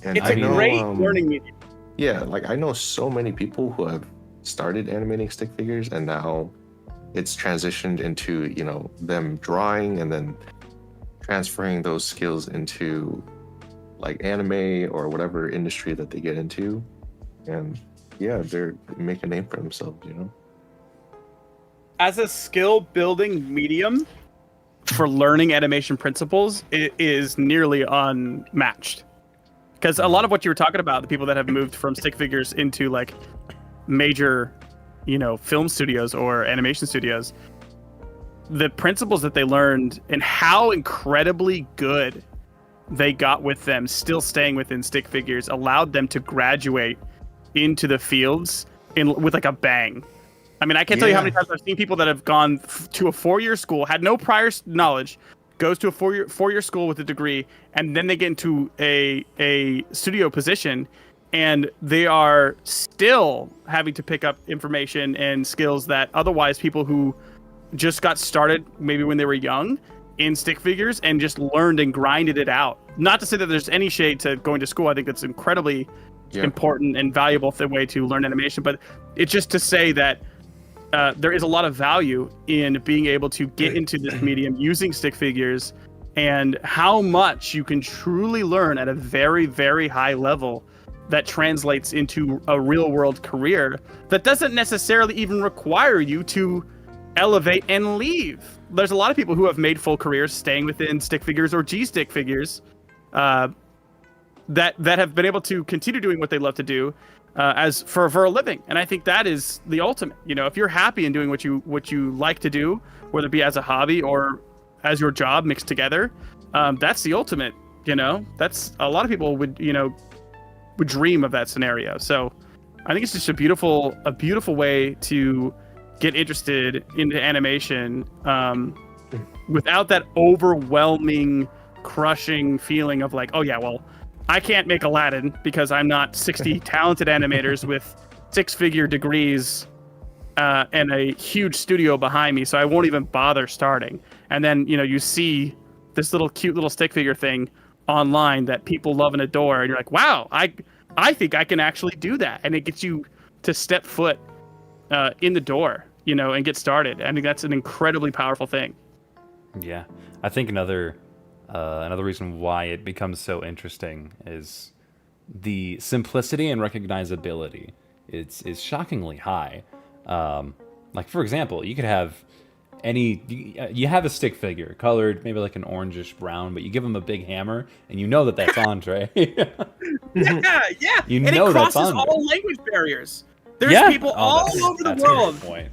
And It's I a know, great learning medium. Yeah, like I know so many people who have started animating stick figures and now it's transitioned into, you know, them drawing and then transferring those skills into like anime or whatever industry that they get into. And yeah, they make a name for themselves, you know? As a skill building medium for learning animation principles is nearly unmatched. Because a lot of what you were talking about, the people that have moved from stick figures into like major, film studios or animation studios, the principles that they learned and how incredibly good they got with them still staying within stick figures allowed them to graduate into the fields with like a bang. I mean, I can't tell you how many times I've seen people that have gone to a 4-year school, had no prior knowledge, goes to a four-year school with a degree, and then they get into a studio position, and they are still having to pick up information and skills that otherwise people who just got started maybe when they were young in stick figures and just learned and grinded it out. Not to say that there's any shade to going to school. I think that's incredibly important and valuable way to learn animation, but it's just to say that there is a lot of value in being able to get into this medium using stick figures, and how much you can truly learn at a very, very high level that translates into a real world career that doesn't necessarily even require you to elevate and leave. There's a lot of people who have made full careers staying within stick figures or G-stick figures that have been able to continue doing what they love to do as for a living. And I think that is the ultimate. If you're happy in doing what you like to do, whether it be as a hobby or as your job mixed together, that's the ultimate. That's a lot of people would dream of that scenario. So I think it's just a beautiful way to get interested into animation without that overwhelming, crushing feeling of like, oh yeah, well, I can't make Aladdin because I'm not 60 talented animators with 6-figure degrees and a huge studio behind me, so I won't even bother starting. And then, you see this cute little stick figure thing online that people love and adore, and you're like, wow, I think I can actually do that. And it gets you to step foot in the door, and get started. I think that's an incredibly powerful thing. Yeah. I think another reason why it becomes so interesting is the simplicity and recognizability. It's shockingly high. Like, for example, you could have you have a stick figure colored maybe like an orangish brown, but you give them a big hammer and that's Andre. yeah. You and know it crosses that's Andre. all language barriers. There's people all over the world. A good point.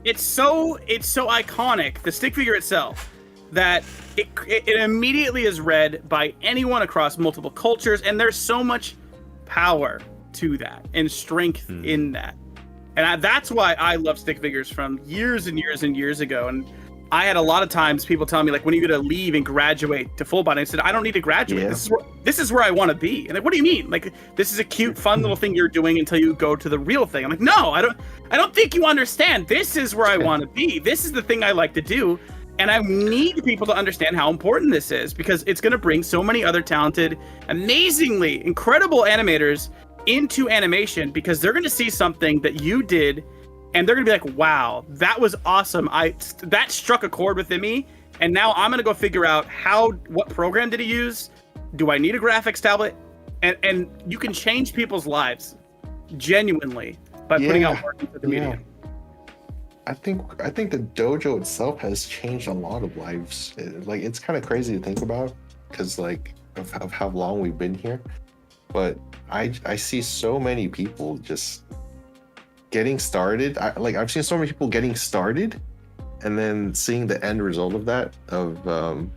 It's so iconic, the stick figure itself, that it immediately is read by anyone across multiple cultures, and there's so much power to that and strength in that. And that's why I love stick figures from years and years and years ago. And I had a lot of times people tell me, like, when are you going to leave and graduate to full body? I said, I don't need to graduate. Yeah. This is where I want to be. And like, what do you mean? Like, this is a cute, fun little thing you're doing until you go to the real thing. I'm like, no, I don't think you understand. This is where I want to be. This is the thing I like to do. And I need people to understand how important this is, because it's going to bring so many other talented, amazingly incredible animators into animation, because they're going to see something that you did and they're going to be like, wow, that was awesome. That struck a chord within me. And now I'm going to go figure out what program did he use? Do I need a graphics tablet? And you can change people's lives genuinely by putting out work into the medium. I think the dojo itself has changed a lot of lives. It's kind of crazy to think about because of how long we've been here. But I see so many people just getting started. I've seen so many people getting started, and then seeing the end result of that, of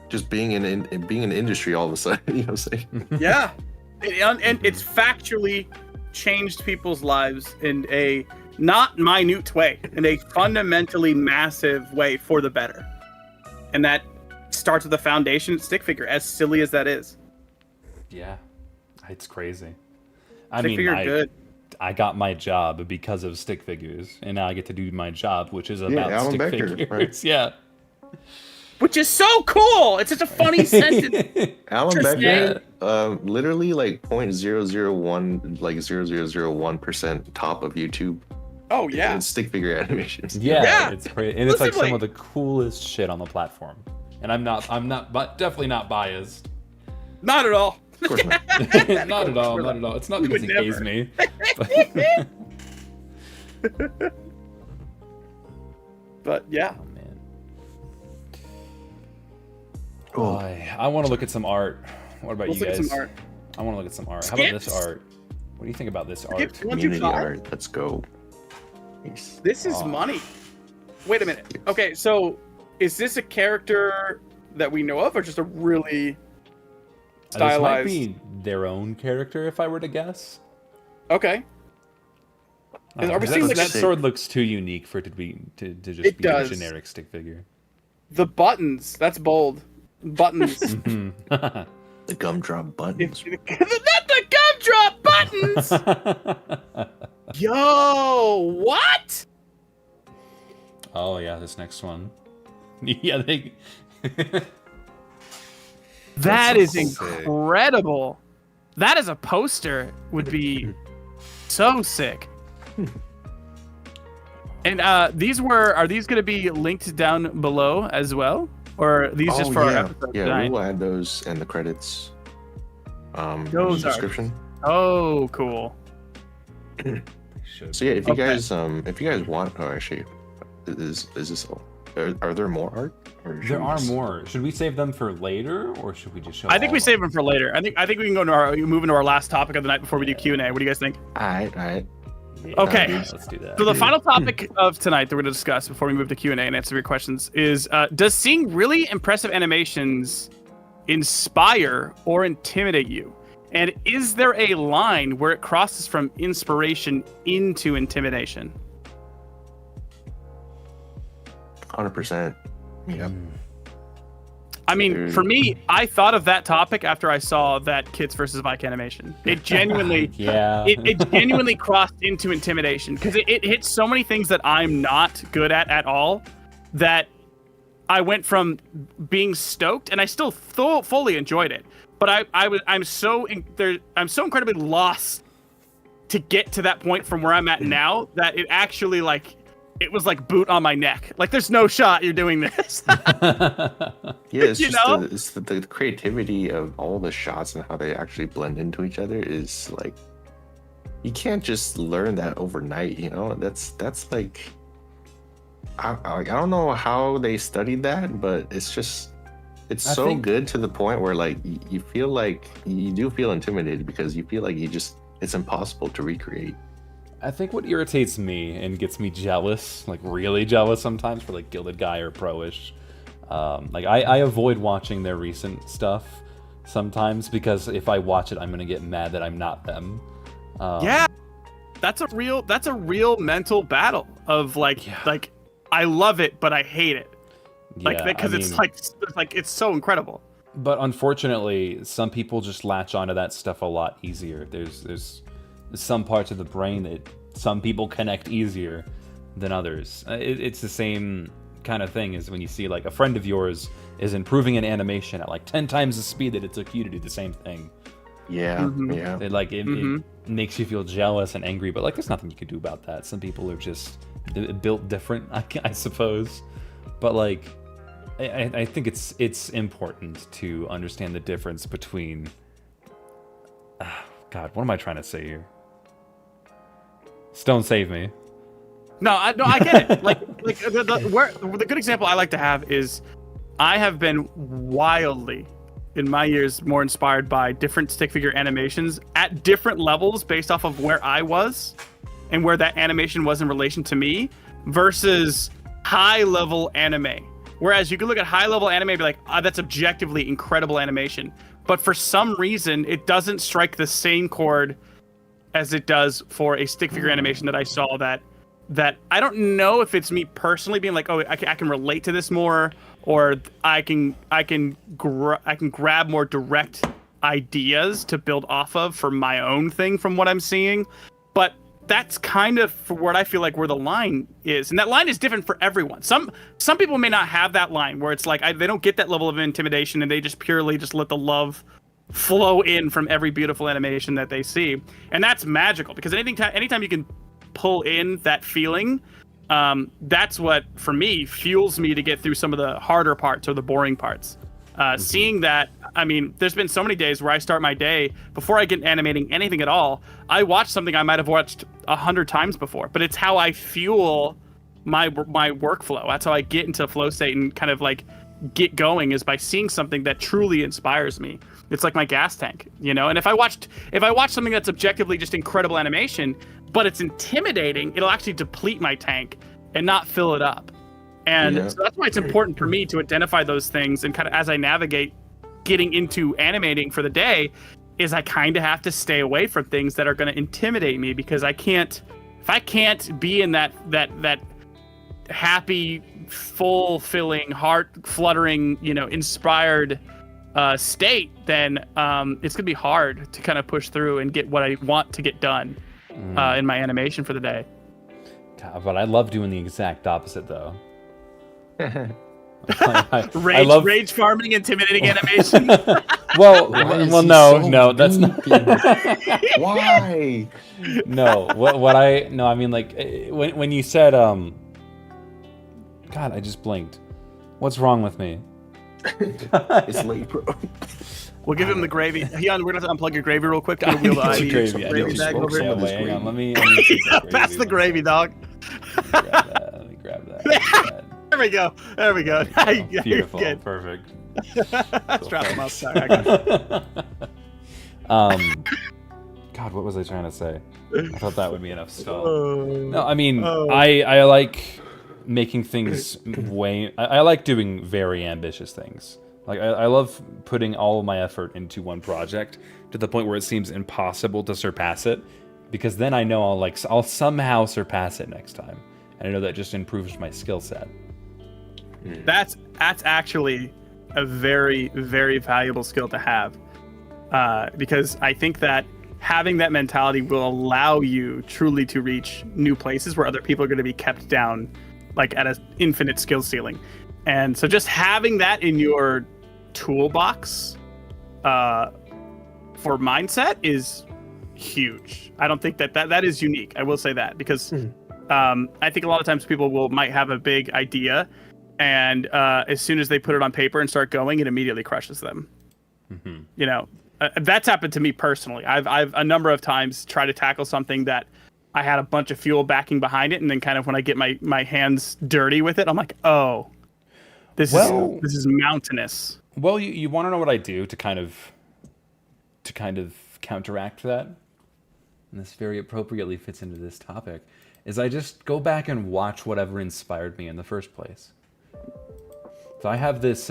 just being in an industry all of a sudden. You know what I'm saying? Yeah, and it's factually changed people's lives in a not minute way, in a fundamentally massive way for the better. And that starts with the foundation stick figure, as silly as that is. Yeah, it's crazy. I got my job because of stick figures, and now I get to do my job, which is about stick figures. Right? Yeah. Which is so cool. It's such a funny sentence. Alan Becker, literally 0.001, 0.0001% top of YouTube. Oh yeah. In stick figure animations. Yeah. It's crazy, and it's like some of the coolest shit on the platform. And I'm but definitely not biased. Not at all. Of course not. Not at all. It's not because he pays me. But yeah. Oh, man. I want to look at some art. What about Let's you look guys? at some art. I want to look at some art. How about this Skips? art? What do you think about this art? Skips? Community 125? art. Let's go. Nice. This is money. Wait a minute. Okay, so is this a character that we know of, or just a really stylized? This might be their own character, if I were to guess. Okay. Are we seeing that like sword looks too unique for it to just It be does. a generic stick figure. the buttons? That's bold. Buttons. The gumdrop buttons. Not the gumdrop buttons. Yo, what? Oh yeah, this next one. Yeah, they. That is so sick. incredible. That as a poster would be so sick. And are these going to be linked down below as well, or are these just for our episode yeah, tonight? we'll add those in the credits. In Those the are- description. Oh, cool. So yeah, if you Okay. guys want, oh actually, is this all? Are there more art? Or should There we are just- more. Should we save them for later, or should we just show? I think all we of save them for later. I think we can move into our last topic of the night before we do Q&A. What do you guys think? Alright. them? Okay. Yeah, let's do that. So the final topic of tonight that we're going to discuss before we move to Q&A and answer your questions is, does seeing really impressive animations inspire or intimidate you? And is there a line where it crosses from inspiration into intimidation? 100%. Yep. I mean, for me, I thought of that topic after I saw that Kids versus Vike animation. It genuinely... Yeah. it genuinely crossed into intimidation because it hits so many things that I'm not good at all that I went from being stoked, and I still fully enjoyed it, but I'm so incredibly lost to get to that point from where I'm at now that it actually it was like boot on my neck. Like, there's no shot you're doing this. Yeah, it's You just know? the creativity of all the shots and how they actually blend into each other is like, you can't just learn that overnight. You know, that's like, I don't know how they studied that, but it's just, it's I so think- good to the point where like you feel like you do feel intimidated because you feel like it's impossible to recreate. I think what irritates me and gets me jealous, like really jealous sometimes for like Gilded Guy or Pro-ish, like I avoid watching their recent stuff sometimes because if I watch it, I'm gonna get mad that I'm not them. Yeah, that's a real mental battle of like I love it, but I hate it. Like, yeah, because I it's mean, like it's so incredible. But unfortunately, some people just latch onto that stuff a lot easier. There's some parts of the brain that some people connect easier than others. It's the same kind of thing as when you see like a friend of yours is improving an animation at like 10 times the speed that it took you to do the same thing. Yeah, Mhm. yeah. It makes you feel jealous and angry, but like there's nothing you can do about that. Some people are just built different, I suppose. But like, I think it's important to understand the difference between. God, what am I trying to say here? Stone, save me. No, I get it. Like the good example I like to have is I have been wildly in my years more inspired by different stick figure animations at different levels based off of where I was and where that animation was in relation to me versus high level anime. Whereas you can look at high level anime and be like, that's objectively incredible animation. But for some reason, it doesn't strike the same chord as it does for a stick figure animation that I saw that I don't know if it's me personally being like, oh, I can relate to this more, or I can grab more direct ideas to build off of for my own thing from what I'm seeing. But that's kind of for what I feel like where the line is, and that line is different for everyone. Some people may not have that line where it's like they don't get that level of intimidation, and they just purely just let the love flow in from every beautiful animation that they see, and that's magical because anytime you can pull in that feeling, that's what for me fuels me to get through some of the harder parts or the boring parts. Seeing that, I mean, there's been so many days where I start my day before I get animating anything at all. I watch something I might have watched 100 times before, but it's how I fuel my workflow. That's how I get into flow state and kind of like get going is by seeing something that truly inspires me. It's like my gas tank, you know. And if I watch something that's objectively just incredible animation, but it's intimidating, it'll actually deplete my tank and not fill it up. And so that's why it's important for me to identify those things, and kind of as I navigate getting into animating for the day, is I kind of have to stay away from things that are going to intimidate me, because if I can't be in that happy, fulfilling, heart fluttering, you know, inspired state, then it's gonna be hard to kind of push through and get what I want to get done in my animation for the day. God, but I love doing the exact opposite though. Rage farming, intimidating animation. well, no, that's not. Why? No, I mean, like, when you said God, I just blinked. What's wrong with me? It's late, bro. We'll give him the gravy. Hyun, we're gonna have to unplug your gravy real quick. I'm gonna wheel the gravy. gravy bag over. Hang on, let me Pass the gravy, dog. Let me grab that. There we go. Beautiful. Beautiful. Good. Perfect. Let's drop him off. Sorry, I got God, what was I trying to say? I thought that would be enough stuff. No, I mean, I like making things I like doing very ambitious things. Like, I love putting all of my effort into one project to the point where it seems impossible to surpass it, because then I know I'll somehow surpass it next time, and I know that just improves my skill set. That's actually a very, very valuable skill to have, because I think that having that mentality will allow you truly to reach new places where other people are going to be kept down, like at an infinite skill ceiling. And so just having that in your toolbox for mindset is huge. I don't think that is unique. I will say that, because I think a lot of times people might have a big idea, and as soon as they put it on paper and start going, it immediately crushes them. Mm-hmm. You know, that's happened to me personally. I've a number of times tried to tackle something that I had a bunch of fuel backing behind it, and then kind of when I get my hands dirty with it, I'm like, oh, this is mountainous. Well, you want to know what I do to kind of counteract that? And this very appropriately fits into this topic, is I just go back and watch whatever inspired me in the first place. So I have this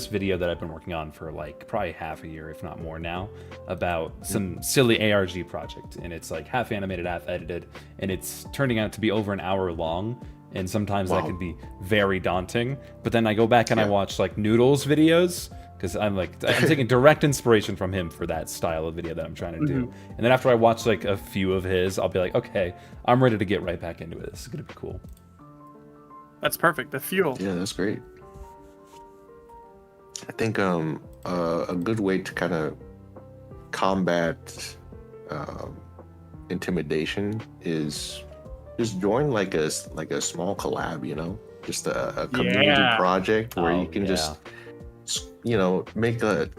video that I've been working on for like probably half a year, if not more now, about some silly ARG project, and it's like half animated, half edited, and it's turning out to be over an hour long, and sometimes that can be very daunting. But then I go back and I watch like Noodle's videos, because I'm taking direct inspiration from him for that style of video that I'm trying to do. And then after I watch like a few of his, I'll be like, okay, I'm ready to get right back into it. This is gonna be cool. That's perfect. The fuel. Yeah, that's great. I think a good way to kind of combat intimidation is just join like a small collab, you know, just a community project where you can just, you know, make a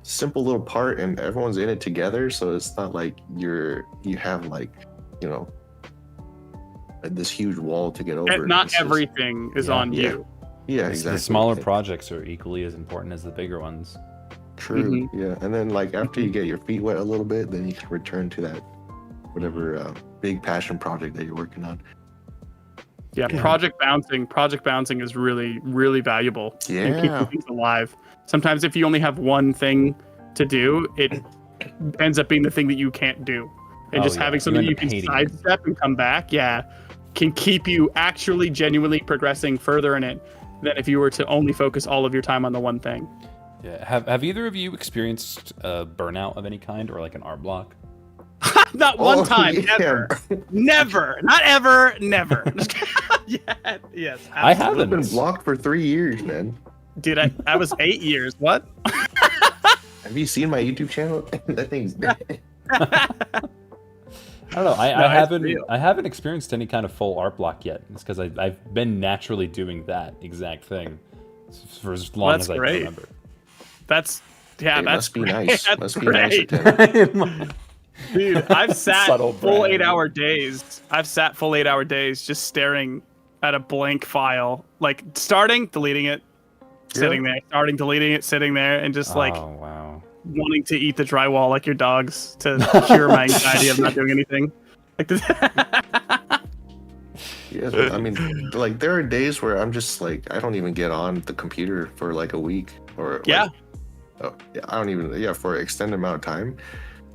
simple little part and everyone's in it together. So it's not like you have like, you know, this huge wall to get over. And not everything is on you. Yeah, exactly. The smaller projects are equally as important as the bigger ones. True. Yeah, and then like after you get your feet wet a little bit, then you can return to that whatever big passion project that you're working on. Yeah, project bouncing is really, really valuable in keeping things alive. Sometimes if you only have one thing to do, it ends up being the thing that you can't do. And just having something you can sidestep and come back, can keep you actually genuinely progressing further in it than if you were to only focus all of your time on the one thing. Yeah. Have either of you experienced a burnout of any kind, or like an art block? Not one time, never, not ever, never. Yes. I haven't. I've been blocked for 3 years, man. Dude, I was 8 years. What? Have you seen my YouTube channel? That thing's dead. I don't know. I haven't experienced any kind of full art block yet. It's because I've been naturally doing that exact thing for as long as I can remember. That's must be great. nice. That's must be great. nice. Dude, I've sat Subtle full brag. 8 hour days. I've sat full 8 hour days just staring at a blank file, like starting, deleting it, sitting there, starting deleting it, sitting there, and just like Oh wow. wanting to eat the drywall like your dogs to cure my anxiety of not doing anything. Like this. Yes, I mean, like there are days where I'm just like I don't even get on the computer for like a week or Yeah. like, oh, yeah, I don't even for an extended amount of time,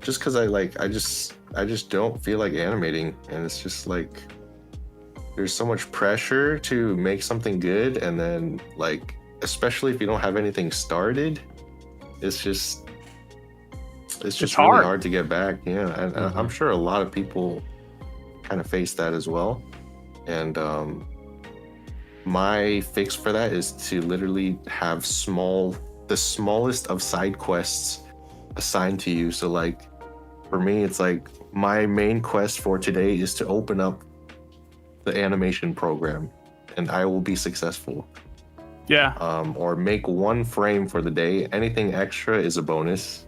just because I just don't feel like animating, and it's just like there's so much pressure to make something good, and then like especially if you don't have anything started, it's just really hard. hard to get back. Yeah, and I'm sure a lot of people kind of face that as well. And my fix for that is to literally have the smallest of side quests assigned to you. So like for me, it's like my main quest for today is to open up the animation program, and I will be successful. Yeah. Or make one frame for the day. Anything extra is a bonus.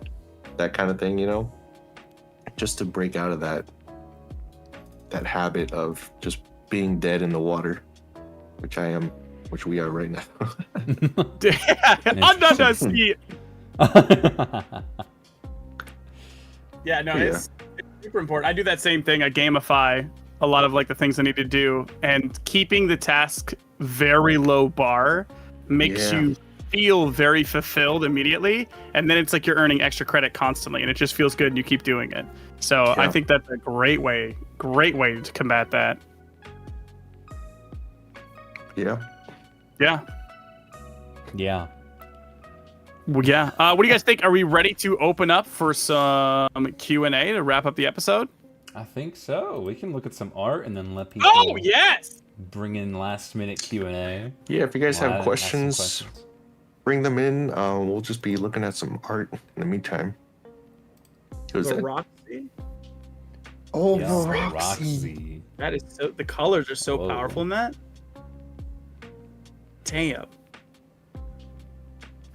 That kind of thing, just to break out of that habit of just being dead in the water, which we are right now. Under the sea. Yeah, no, it's super important. I do that same thing. I gamify a lot of like the things I need to do, and keeping the task very low bar makes you feel very fulfilled immediately, and then it's like you're earning extra credit constantly, and it just feels good and you keep doing it. So I think that's a great way to combat that. Yeah. Yeah. Well, yeah. What do you guys think? Are we ready to open up for some Q&A to wrap up the episode? I think so. We can look at some art and then let people yes! bring in last minute Q&A. Yeah, if you guys Well, have ask some questions, bring them in. We'll just be looking at some art in the meantime. Voroxzii? Oh, Yes, Voroxzii. Voroxzii. That is so. The colors are so Whoa. powerful in that. Damn.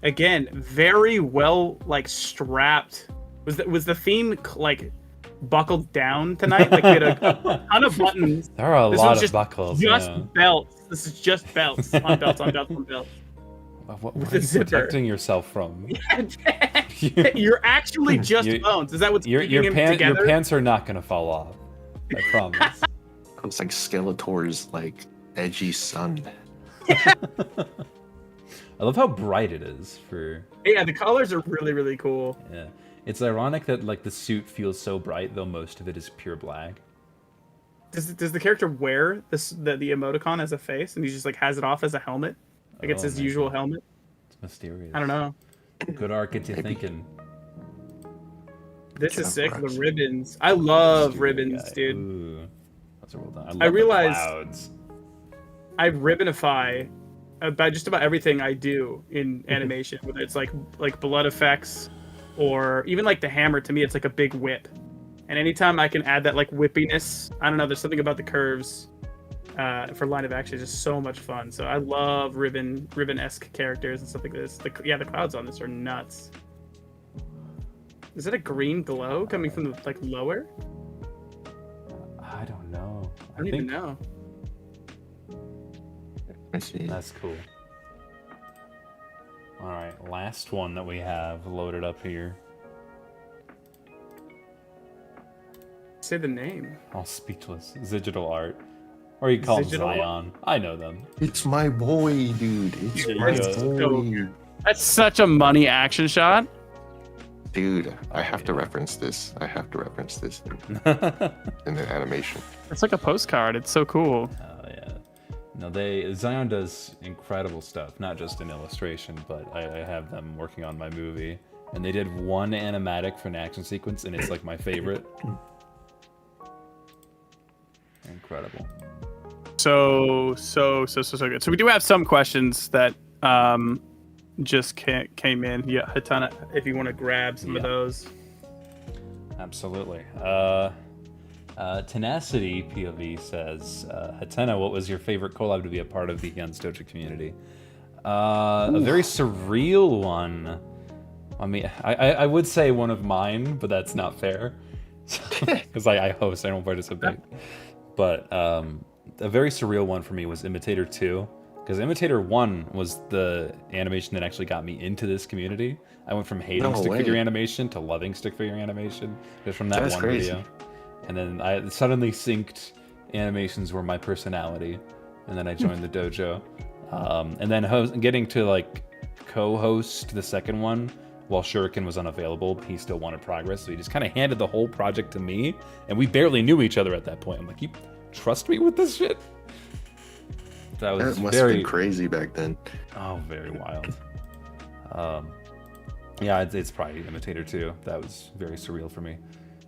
Again, very well like strapped. Was the theme like buckled down tonight? Like we had a ton of buttons. There are a This lot one's of just buckles. Just yeah. belts. This is just belts on belts on belts on belts. What with are a you zipper. protecting yourself from? You're actually just bones. Is that what's keeping him together? Your pants are not gonna fall off. I promise. Looks like Skeletor's like edgy son. I love how bright it is for. Yeah, the colors are really, really cool. Yeah, it's ironic that like the suit feels so bright, though most of it is pure black. Does the character wear the emoticon as a face, and he just like has it off as a helmet? Like it's his usual helmet. It's mysterious. I don't know. Good art gets you thinking. This is sick. The ribbons. I love ribbons, dude. Ooh, those are well done. I love the realized- clouds. I ribbonify about just about everything I do in animation, whether it's like blood effects or even like the hammer. To me, it's like a big whip. And anytime I can add that like whippiness, I don't know. There's something about the curves for line of action is just so much fun. So I love ribbon-esque characters and stuff like this. The clouds on this are nuts. Is it a green glow coming from the like lower? I don't know. I don't even know. I see. That's cool. All right, last one that we have loaded up here. Say the name. All speechless. xygitalart. Or you call him xygitalart? Zion. I know them. It's my boy, dude. It's There you my go. boy. That's such a money action shot. Dude, I have to yeah. reference this. I have to reference this in the animation. It's like a postcard. It's so cool. Oh yeah. No, Zion does incredible stuff, not just in illustration, but I have them working on my movie, and they did one animatic for an action sequence, and it's like my favorite. Incredible. So good. So we do have some questions that just came in. Yeah, Hatana, if you want to grab some of those. Absolutely. Tenacity POV says, Hatena, what was your favorite collab to be a part of the Hyun's Dojo community? A very surreal one. I mean, I would say one of mine, but that's not fair. Because I host, I don't participate. But a very surreal one for me was Imitator 2. Because Imitator 1 was the animation that actually got me into this community. I went from hating stick figure animation to loving stick figure animation just from that one video. And then I suddenly synced animations were my personality. And then I joined the dojo. And then getting to like co-host the second one while Shuriken was unavailable, but he still wanted progress. So he just kind of handed the whole project to me. And we barely knew each other at that point. I'm like, you trust me with this shit? That must have been crazy back then. Oh, very wild. Yeah, it's probably Imitator 2. That was very surreal for me.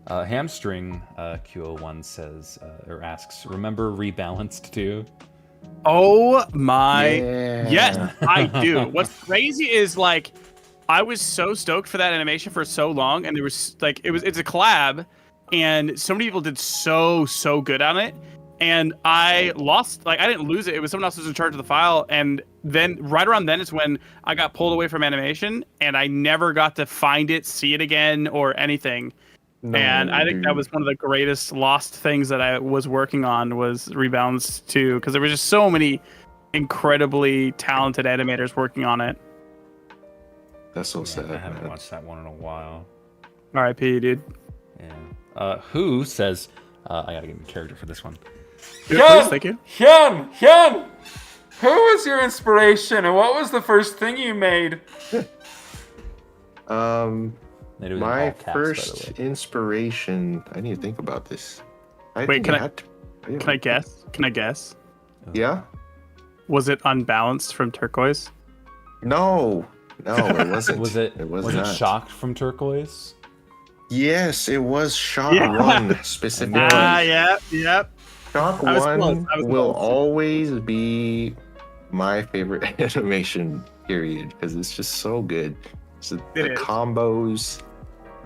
Hamstring Q01 says or asks, remember Rebalanced 2? Oh my! Yes, I do. What's crazy is like, I was so stoked for that animation for so long, and there was like, it's a collab, and so many people did so good on it. And I lost, like, I didn't lose it. It was someone else who was in charge of the file. And then right around then is when I got pulled away from animation and I never got to find it, see it again, or anything. No, and I think that was one of the greatest lost things that I was working on was Rebalance 2, because there were just so many incredibly talented animators working on it. That's so sad. I haven't watched that one in a while. R.I.P., dude. Yeah. Who says, I gotta give him a character for this one. Yeah, please, thank you. Hyun! Who was your inspiration and what was the first thing you made? My first inspiration, I need to think about this. Can I guess? Yeah? Was it Unbalanced from Turquoise? No, it wasn't. Was it Shocked from Turquoise? Yes, it was Shock 1 specifically. Yep. Shock 1 will always be my favorite animation, period, because it's just so good. So the combos,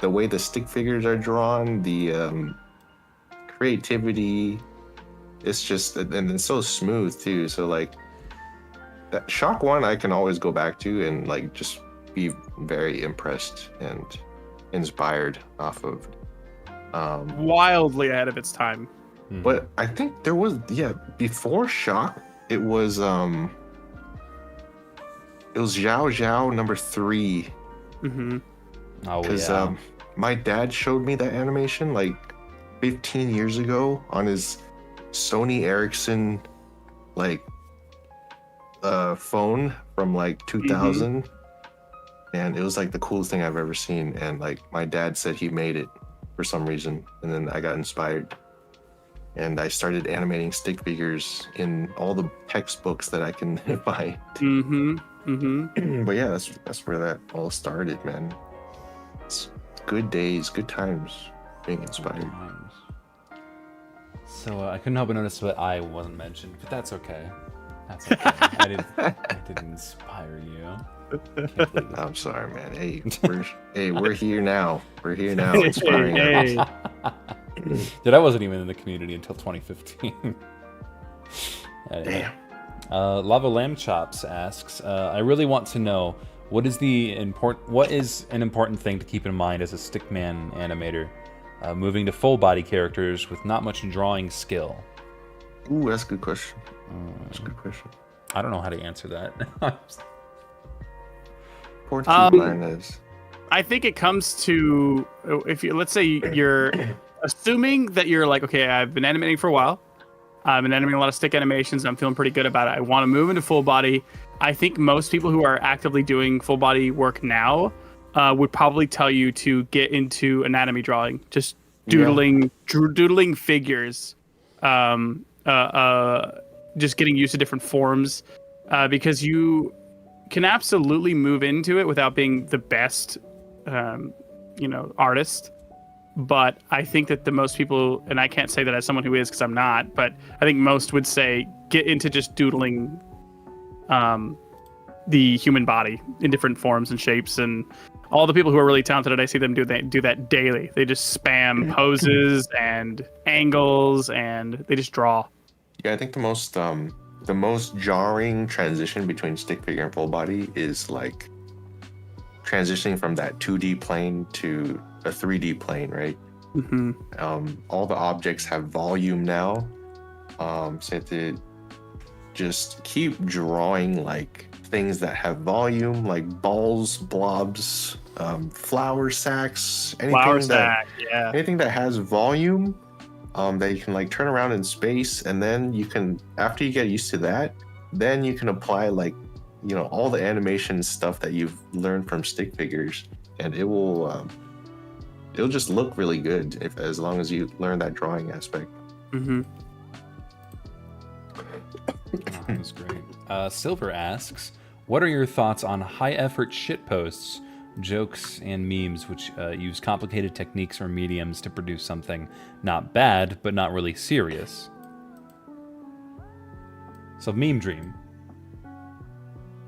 the way the stick figures are drawn, the creativity, it's just, and it's so smooth too. So like that Shock 1 I can always go back to and like just be very impressed and inspired off of. Wildly ahead of its time. But I think there was, before Shock, it was xiaochioo number 3. Mm-hmm. Oh, because my dad showed me that animation like 15 years ago on his Sony Ericsson like phone from like 2000. And it was like the coolest thing I've ever seen. And like my dad said he made it for some reason. And then I got inspired. And I started animating stick figures in all the textbooks that I can find. But yeah, that's where that all started, man. It's good days, good times being inspired. So I couldn't help but notice that I wasn't mentioned, but that's okay. That's okay. I didn't inspire you. I'm sorry, man. Hey, we're here now. We're here now, inspiring others. Dude, I wasn't even in the community until 2015. Damn. Lava Lamb Chops asks, I really want to know what is an important thing to keep in mind as a stickman animator, moving to full body characters with not much drawing skill. Ooh, that's a good question. That's a good question. I don't know how to answer that. I think it comes to, if you, let's say you're assuming that you're like, okay, I've been animating for a while. I've been animating a lot of stick animations. And I'm feeling pretty good about it. I want to move into full body. I think most people who are actively doing full body work now would probably tell you to get into anatomy drawing, just doodling figures, just getting used to different forms, because you can absolutely move into it without being the best, artist. But I think that the most people, and I can't say that as someone who is because I'm not, but I think most would say get into just doodling the human body in different forms and shapes. And all the people who are really talented, I see them do that daily. They just spam poses and angles, and they just draw. Yeah, I think the most jarring transition between stick figure and full body is like transitioning from that 2D plane to a 3D plane, right? All the objects have volume now, so you have to just keep drawing like things that have volume, like balls, blobs, flour sacks, anything that has volume, that you can like turn around in space, and then you can, after you get used to that, then you can apply like, you know, all the animation stuff that you've learned from stick figures, and it'll just look really good as long as you learn that drawing aspect. Mm-hmm. That was great. Silver asks, what are your thoughts on high-effort shitposts, jokes, and memes which use complicated techniques or mediums to produce something not bad, but not really serious? So, Meme Dream.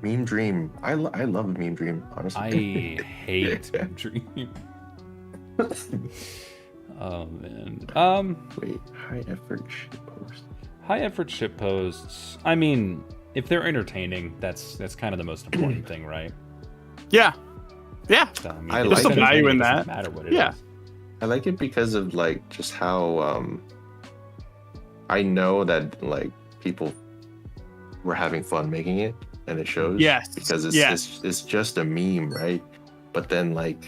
Meme Dream. I love Meme Dream, honestly. I hate Meme Dream. Oh, man. Wait, high-effort shitpost. High-effort shitposts, I mean, if they're entertaining, that's kind of the most important thing, right? Yeah. So, I mean, I if like it's the value entertaining, in it doesn't that. matter what it Yeah. is. I like it because of like just how I know that like people were having fun making it, and it shows. Yes. Because Yes. it's just a meme, right? But then like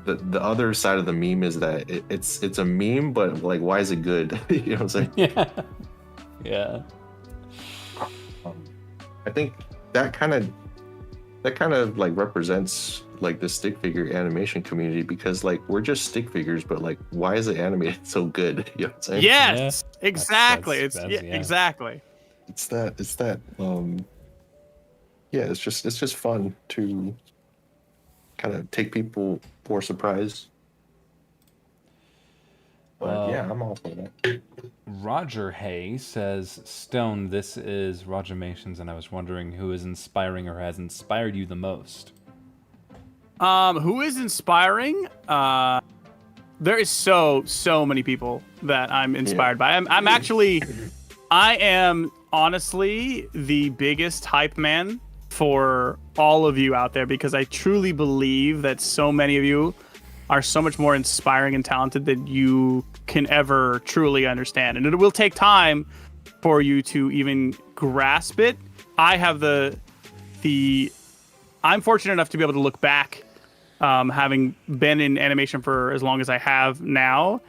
the other side of the meme is that it's a meme, but like, why is it good? You know what I'm saying? Yeah. I think that kind of like represents like the stick figure animation community, because like we're just stick figures, but like, why is it animated so good? You know what I'm saying? Yes, Yeah. exactly. That's- yeah. Exactly. It's that yeah, it's just fun to kind of take people for surprise. But yeah, I'm all for that. Roger Hay says, Stone, this is Roger Mations, and I was wondering who is inspiring or has inspired you the most. Who is inspiring? There is so many people that I'm inspired by. I am honestly the biggest hype man for all of you out there, because I truly believe that so many of you are so much more inspiring and talented than you can ever truly understand. And it will take time for you to even grasp it. I have I'm fortunate enough to be able to look back, having been in animation for as long as I have now,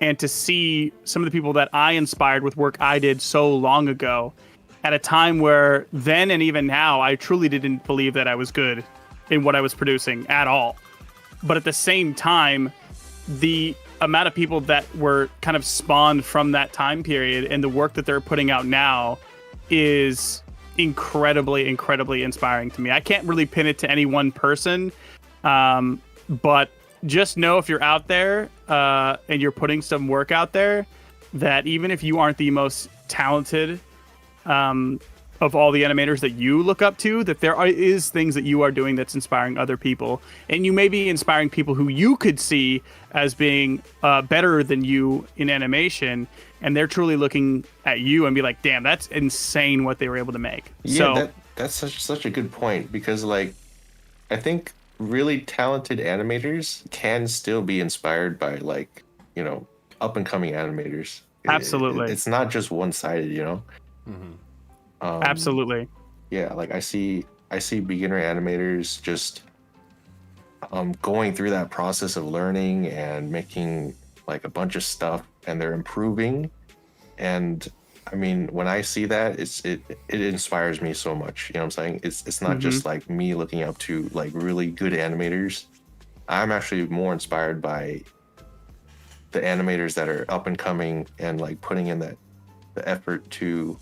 and to see some of the people that I inspired with work I did so long ago, at a time where then and even now, I truly didn't believe that I was good in what I was producing at all. But at the same time, the amount of people that were kind of spawned from that time period and the work that they're putting out now is incredibly inspiring to me. I can't really pin it to any one person, but just know, if you're out there and you're putting some work out there, that even if you aren't the most talented of all the animators that you look up to, that there is things that you are doing that's inspiring other people. And you may be inspiring people who you could see as being better than you in animation, and they're truly looking at you and be like, damn, that's insane what they were able to make. Yeah, so that's such a good point, because like, I think really talented animators can still be inspired by, like, you know, up and coming animators. Absolutely. It's not just one-sided, you know. Mm-hmm. Absolutely. Yeah, like I see beginner animators just going through that process of learning and making like a bunch of stuff, and they're improving. And I mean, when I see that, it inspires me so much. You know what I'm saying? It's not just like me looking up to like really good animators. I'm actually more inspired by the animators that are up and coming and like putting in the effort to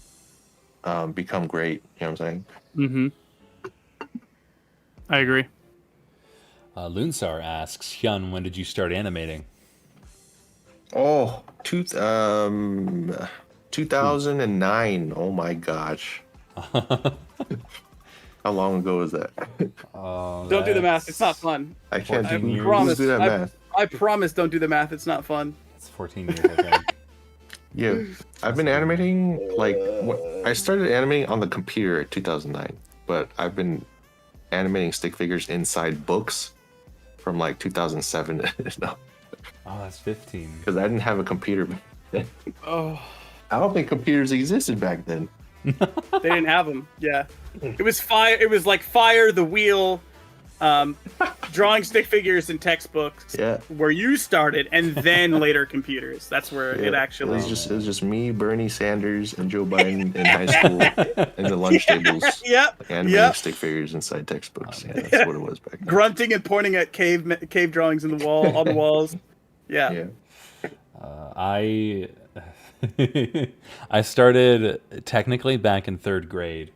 become great. You know what I'm saying? Mm-hmm. I agree. Lunsar asks, Hyun, when did you start animating? Oh, 2009. Oh my gosh. How long ago is that? Don't do the math. It's not fun. I can't I do, promise. do that math. I promise, don't do the math. It's not fun. It's 14 years, I think. Yeah, I've been animating like I started animating on the computer in 2009, but I've been animating stick figures inside books from like 2007. No, Oh, that's 15. because I didn't have a computer back then. Oh, I don't think computers existed back then. They didn't have them. Yeah, it was fire. It was like Fire, the Wheel, drawing stick figures and textbooks. Yeah. Where you started, and then later computers. That's where it actually. It was just me, Bernie Sanders, and Joe Biden in high school in the lunch tables. Yep. Animating stick figures inside textbooks. Yeah, that's what it was back then. Grunting and pointing at cave drawings in the wall on the walls. Yeah. I started technically back in 3rd grade.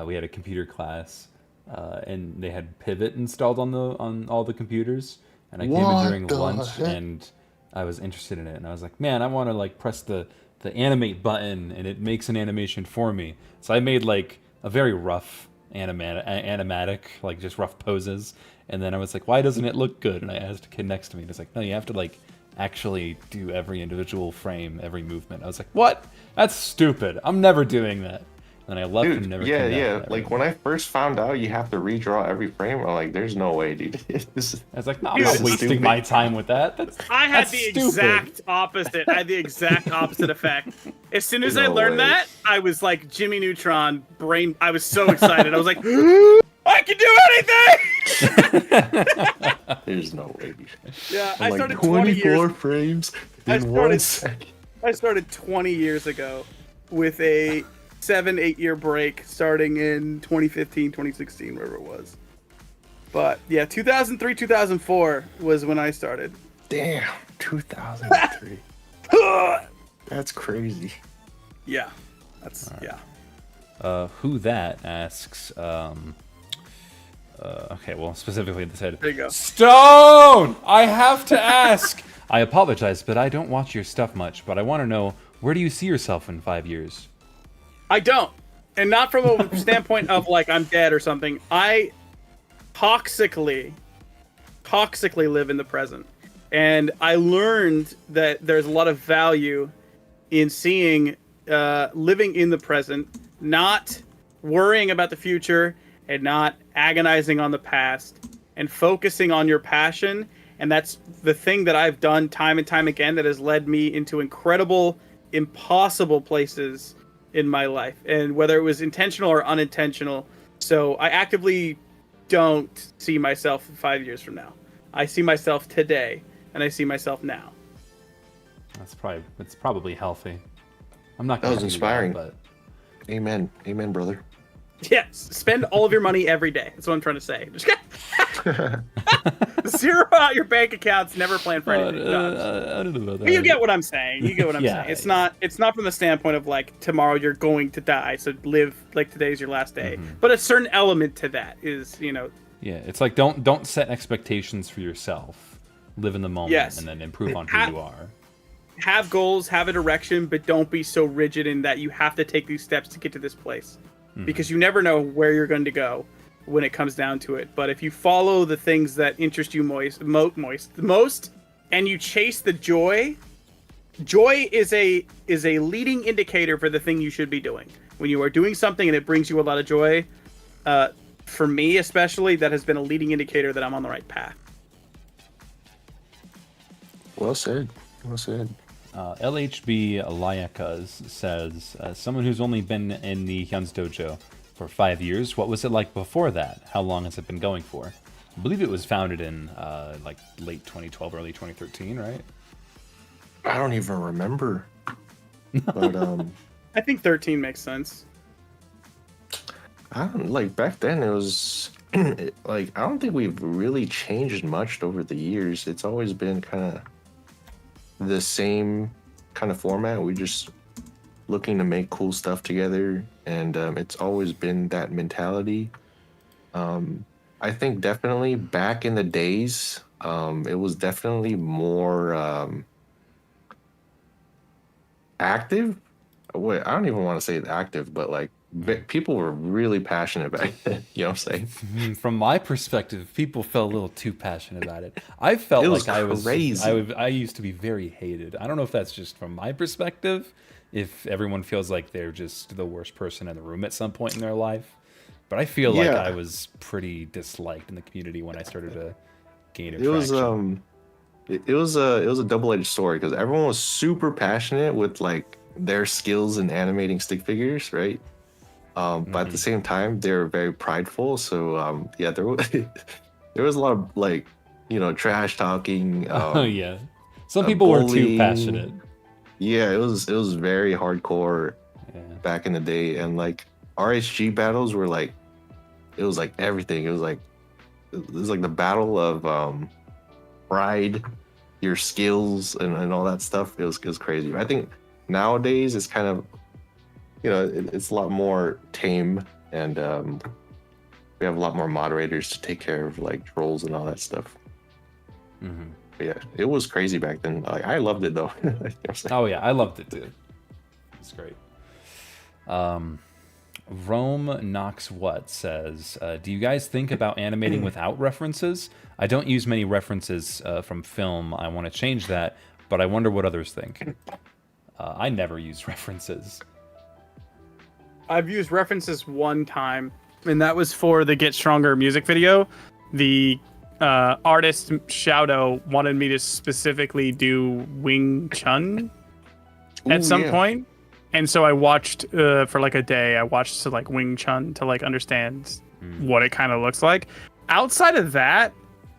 We had a computer class, and they had Pivot installed on all the computers. And I came in during lunch, and I was interested in it. And I was like, man, I want to like press the animate button, and it makes an animation for me. So I made like a very rough animatic, like just rough poses. And then I was like, why doesn't it look good? And I asked a kid next to me, and it's like, no, you have to like actually do every individual frame, every movement. I was like, what? That's stupid. I'm never doing that. And I left and never came back. Like when I first found out you have to redraw every frame, I'm like, there's no way, dude. I was like, no, I'm not wasting my time with that. I had the exact opposite. I had the exact opposite effect. As soon as I learned that, I was like Jimmy Neutron brain. I was so excited. I was like, I can do anything. There's no way. Yeah, I'm I started like 24 20 years. frames in 1 second. I started 20 years ago with a 7-8 year break starting in 2015, 2016, wherever it was. But yeah, 2003, 2004 was when I started. Damn, 2003. That's crazy. Yeah, that's right. Who that asks, okay, well, specifically they said, there you go. Stone! I have to ask! I apologize, but I don't watch your stuff much, but I want to know, where do you see yourself in 5 years? I don't. And not from a standpoint of like I'm dead or something. I toxically live in the present. And I learned that there's a lot of value in seeing, living in the present, not worrying about the future and not agonizing on the past and focusing on your passion. And that's the thing that I've done time and time again that has led me into incredible, impossible places in my life, and whether it was intentional or unintentional. So I actively don't see myself 5 years from now. I see myself today, and I see myself now. It's probably healthy. I'm not That gonna was do inspiring. but Amen, brother. Yes, spend all of your money every day. That's what I'm trying to say. Zero out your bank accounts. Never plan for anything. I don't know about that. But you get what I'm saying. You get what I'm saying. It's not from the standpoint of like tomorrow you're going to die, so live like today's your last day. Mm-hmm. But a certain element to that is, Yeah, it's like don't set expectations for yourself. Live in the moment, and then improve on who you are. Have goals, have a direction, but don't be so rigid in that you have to take these steps to get to this place. Because you never know where you're going to go when it comes down to it. But if you follow the things that interest you the most, and you chase the joy is a leading indicator for the thing you should be doing. When you are doing something and it brings you a lot of joy, for me especially, that has been a leading indicator that I'm on the right path. Well said. Well said. LHB Layakas says, someone who's only been in the Hyun's Dojo for 5 years, what was it like before that? How long has it been going for? I believe it was founded in like late 2012, early 2013, right? I don't even remember. But I think 13 makes sense. I don't like back then it was like I don't think we've really changed much over the years. It's always been kind of the same kind of format. We just looking to make cool stuff together, and it's always been that mentality. I think definitely back in the days, it was definitely more active. Wait, I don't even want to say active, but like people were really passionate back then. You know what I'm saying? From my perspective, people felt a little too passionate about it. I felt It was like I was crazy. I used to be very hated. I don't know if that's just from my perspective, if everyone feels like they're just the worst person in the room at some point in their life. But I feel like I was pretty disliked in the community when I started to gain attraction. It was a double-edged sword because everyone was super passionate with like their skills in animating stick figures, right? But at the same time, they're very prideful. So yeah, there was there was a lot of like, trash talking. Oh yeah, some people were too passionate. Yeah, it was very hardcore Yeah. back in the day, and like RSG battles were like, it was like everything. It was like the battle of pride, your skills, and all that stuff. It was crazy. I think nowadays it's kind of, it's a lot more tame, and we have a lot more moderators to take care of like trolls and all that stuff. Mm-hmm. But yeah, it was crazy back then. Like, I loved it though. Oh yeah, I loved it too. It's great. Rome Knox What says, do you guys think about animating without references? I don't use many references from film. I want to change that, but I wonder what others think. I never use references. I've used references one time, and that was for the Get Stronger music video. The artist xiaochioo wanted me to specifically do Wing Chun at some point. And so I watched for like a day. I watched to like Wing Chun to like understand what it kind of looks like. Outside of that,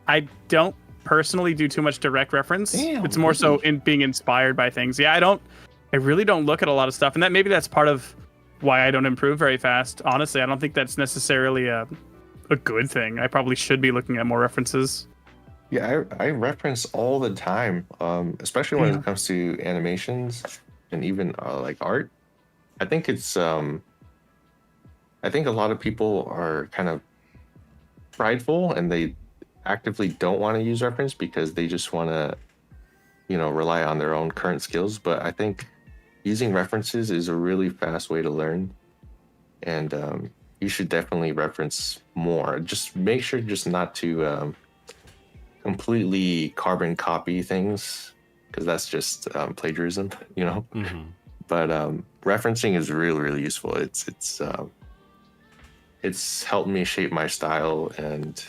I don't personally do too much direct reference. It's more so in being inspired by things. Yeah, I really don't look at a lot of stuff, and that's part of why I don't improve very fast. Honestly, I don't think that's necessarily a good thing. I probably should be looking at more references. Yeah, I reference all the time, especially when it comes to animations and even like art. I think it's I think a lot of people are kind of prideful, and they actively don't want to use reference because they just want to, rely on their own current skills. But I think using references is a really fast way to learn, and you should definitely reference more. Just make sure just not to completely carbon copy things, because that's just plagiarism, But referencing is really, really useful. It's helped me shape my style, and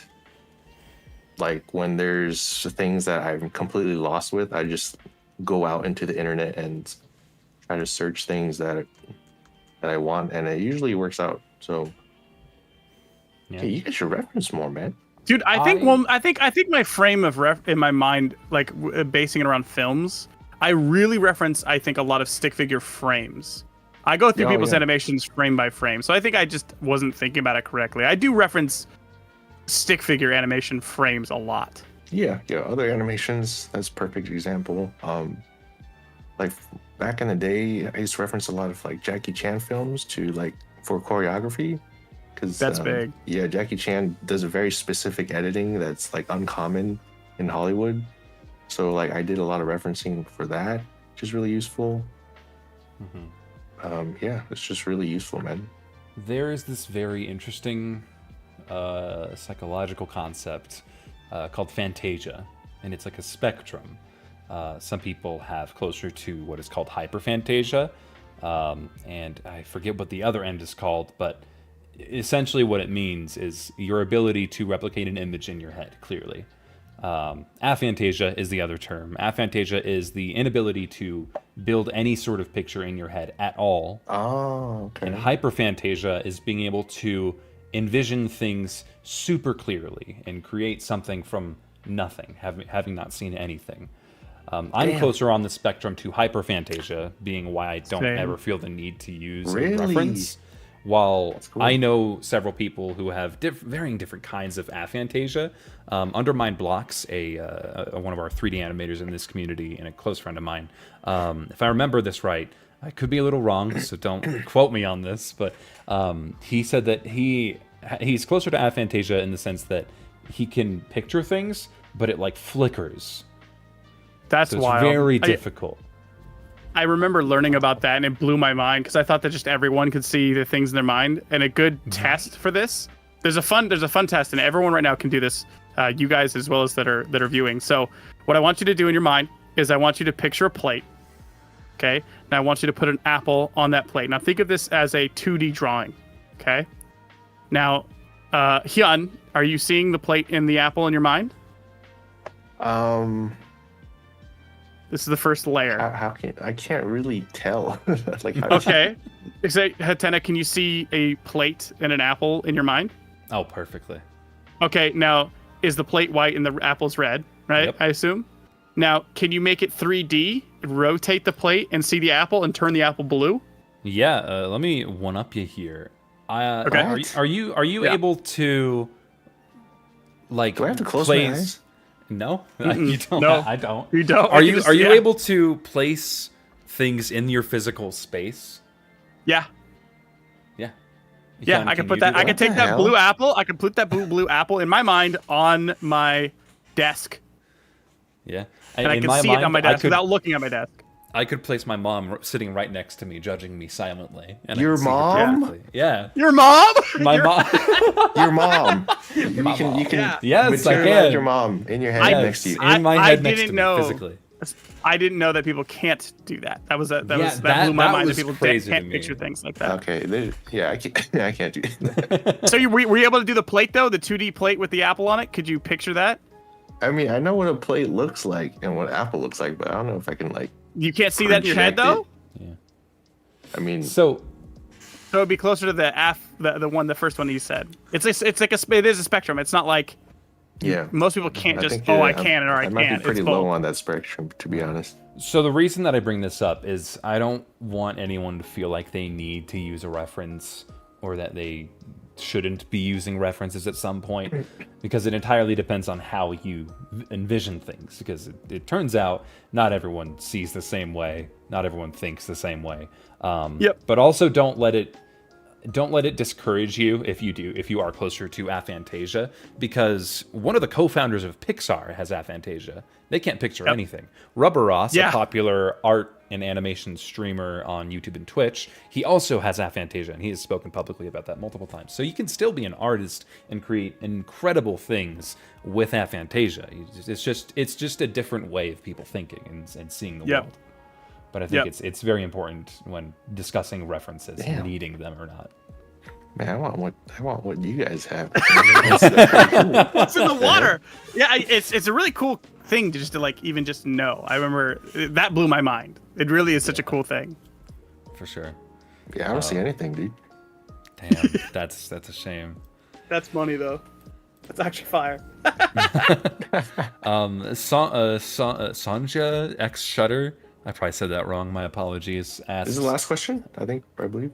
like when there's things that I'm completely lost with, I just go out into the internet and try to search things that I want, and it usually works out. So yeah, you guys should reference more, man. Dude, I think my frame of in my mind, like basing it around films, I really reference, I think, a lot of stick figure frames. I go through people's animations frame by frame, so I think I just wasn't thinking about it correctly. I do reference stick figure animation frames a lot. Yeah, other animations, that's a perfect example. Like back in the day, I used to reference a lot of like Jackie Chan films for choreography. Cause, that's big. Yeah, Jackie Chan does a very specific editing that's like uncommon in Hollywood. So like I did a lot of referencing for that, which is really useful. Yeah, it's just really useful, man. There is this very interesting psychological concept called Fantasia, and it's like a spectrum. Some people have closer to what is called hyperphantasia, and I forget what the other end is called, but essentially what it means is your ability to replicate an image in your head clearly. Aphantasia is the other term. Aphantasia is the inability to build any sort of picture in your head at all. Oh, okay. And hyperphantasia is being able to envision things super clearly and create something from nothing, having not seen anything. I'm closer on the spectrum to hyperphantasia, being why I don't ever feel the need to use a reference. While cool. I know several people who have varying different kinds of aphantasia. Undermine Blocks, one of our 3D animators in this community and a close friend of mine. If I remember this right, I could be a little wrong, so don't quote me on this, but he said that he's closer to aphantasia in the sense that he can picture things, but it like flickers. That's so it's wild. Very difficult. I remember learning about that, and it blew my mind because I thought that just everyone could see the things in their mind. And a good test for this, there's a fun test, and everyone right now can do this. You guys as well as that are viewing. So what I want you to do in your mind is I want you to picture a plate. Okay, and I want you to put an apple on that plate. Now think of this as a 2D drawing. Okay. Now, Hyun, are you seeing the plate and the apple in your mind? This is the first layer. How can I can't really tell. Like how Okay. Say, Hatena, can you see a plate and an apple in your mind? Oh, perfectly. Okay, now is the plate white and the apple's red, right? Yep. I assume. Now, can you make it 3D, rotate the plate and see the apple and turn the apple blue? Yeah, let me one up you here. Okay. Are you Yeah. able to like Do I have to close my eyes? No, you don't. No. I don't. You don't. Are I you can just- are you yeah. able to place things in your physical space? Yeah. Yeah. Yeah, Hyun, I can you put do that. I can What take the that hell? blue apple. I can put that blue apple in my mind on my desk, Yeah. and I In can my see mind, it on my I desk could without looking at my desk. I could place my mom sitting right next to me, judging me silently. And I Your could see her mom? perfectly. Yeah. Your mom? My mom. Your mom. You My can mom. Yeah. Yes, I materialize can. your mom in your head I- next to you. In my I head next didn't to me, know. physically. I didn't know that people can't do that. That Yeah, that that- blew my that mind was that people crazy to can't me. picture things like that. Okay, I can't. I can't do that. So were you able to do the plate though, the 2D plate with the apple on it? Could you picture that? I mean, I know what a plate looks like and what apple looks like, but I don't know if I can like. You can't see that in your head project though. I mean, So So it'd be closer to the first one you said. It is a spectrum. It's not like yeah. most people can't I just think I that can or I might can't. be pretty It's low both. on that spectrum, to be honest. So the reason that I bring this up is I don't want anyone to feel like they need to use a reference or that they shouldn't be using references at some point, because it entirely depends on how you envision things, because it turns out not everyone sees the same way, not everyone thinks the same way. Yep. But also don't let it discourage you if you are closer to aphantasia, because one of the co-founders of Pixar has aphantasia. They can't picture Yep. anything. Rubber Ross, Yeah. a popular art and animation streamer on YouTube and Twitch, he also has aphantasia, and he has spoken publicly about that multiple times. So you can still be an artist and create incredible things with aphantasia. It's just a different way of people thinking and seeing the Yep. world. But I think Yep. it's very important when discussing references, Damn. needing them or not. Man, I want what you guys have. What's in the water? Yeah, it's a really cool thing to just to like even just know. I remember that blew my mind. It really is such a cool thing. For sure. Yeah, I don't see anything, dude. Damn, that's a shame. That's funny though. That's actually fire. Sanja X Shutter, I probably said that wrong. My apologies. Asks, This is the last question, I believe.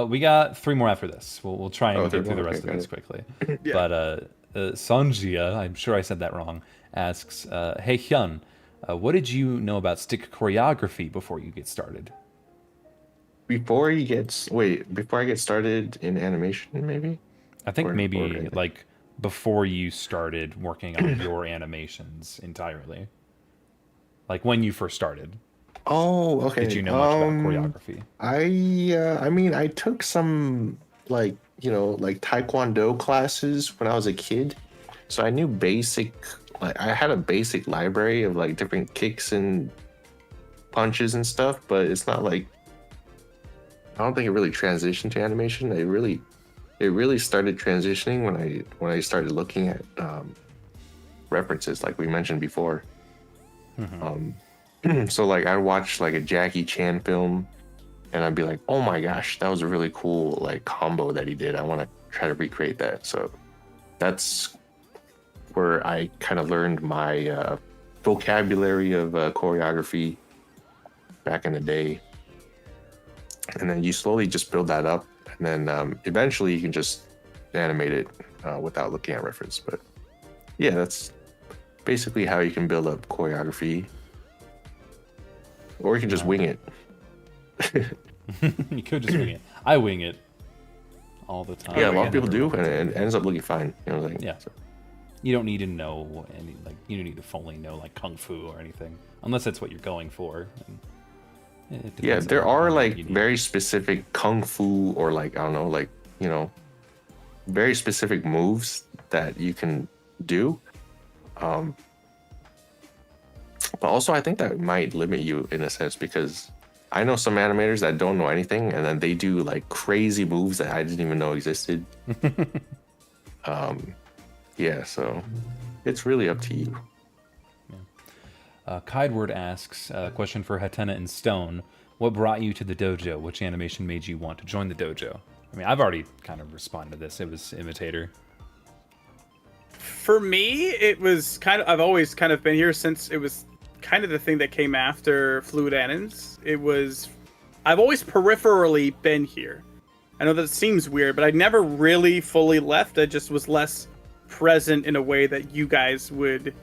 we got 3 more after this. We'll try and Oh, get 3 through the more, rest okay, of this got quickly. Yeah. But Sanjia, I'm sure I said that wrong, asks, hey Hyun, what did you know about stick choreography before you get started? Before I get started in animation, maybe. I think Or- maybe or- like before you started working on your animations entirely. Like when you first started, Oh, okay. did you know much about choreography? I mean, I took some like taekwondo classes when I was a kid, so I knew I had a basic library of like different kicks and punches and stuff, but it's not like I don't think it really transitioned to animation. It really started transitioning when I started looking at references, like we mentioned before. So like I'd watch like a Jackie Chan film and I'd be like, oh my gosh, that was a really cool like combo that he did. I want to try to recreate that. So that's where I kind of learned my vocabulary of choreography back in the day. And then you slowly just build that up, and then eventually you can just animate it without looking at reference. But yeah, that's basically how you can build up choreography. Or you can just wing it. You could just wing it. I wing it all the time. Yeah, a lot I of people never do, and it ends up looking fine. You know, like, Yeah. so. You don't need to know any, like, you don't need to fully know like kung fu or anything, unless that's what you're going for. And it Yeah, depends there on are what like you need. very specific kung fu or like I don't know, like very specific moves that you can do. But also, I think that might limit you in a sense because I know some animators that don't know anything and then they do like crazy moves that I didn't even know existed. Yeah, so it's really up to you. Kydeward asks, a question for Hatena and Stone. What brought you to the dojo? Which animation made you want to join the dojo? I mean, I've already kind of responded to this. It was Imitator. For me, it was kind of, I've always kind of been here since it was kind of the thing that came after Fluid Annons. I've always peripherally been here. I know that seems weird, but I never really fully left. I just was less present in a way that you guys would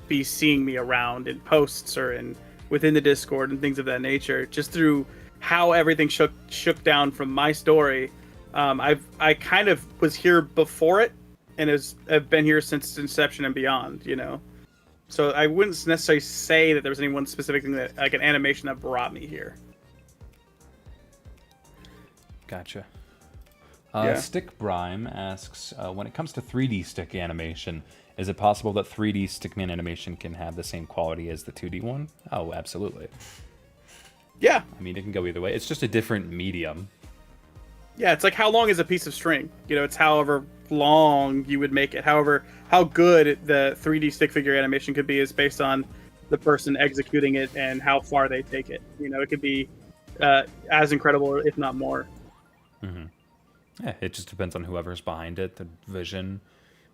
be seeing me around in posts or within the Discord and things of that nature. Just through how everything shook down from my story, I kind of was here before it, and have been here since its inception and beyond. You know, so I wouldn't necessarily say that there was any one specific thing that, like, an animation that brought me here. Gotcha. Yeah. Stick Brime asks, when it comes to 3D stick animation, is it possible that 3D stickman animation can have the same quality as the 2D one? Oh, absolutely. Yeah. I mean, it can go either way. It's just a different medium. Yeah, it's like, how long is a piece of string? You know, it's however long you would make it. However, how good the 3D stick figure animation could be is based on the person executing it and how far they take it. You know, it could be as incredible, if not more. Mm-hmm. Yeah, it just depends on whoever's behind it, the vision,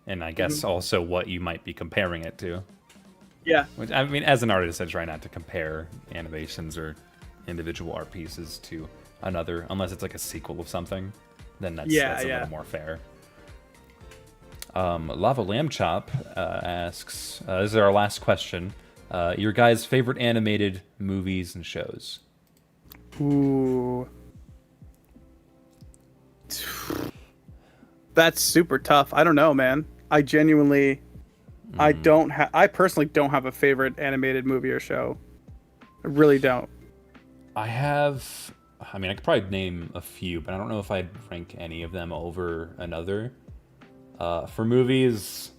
and I guess also what you might be comparing it to. Yeah. Which, I mean, as an artist, I try not to compare animations or individual art pieces to another, unless it's like a sequel of something. Then that's a little more fair. Lava Lamb Chop asks, this is our last question. Your guys' favorite animated movies and shows? Ooh. That's super tough. I don't know, man. I genuinely, I personally don't have a favorite animated movie or show. I really don't. I mean, I could probably name a few, but I don't know if I'd rank any of them over another. For movies,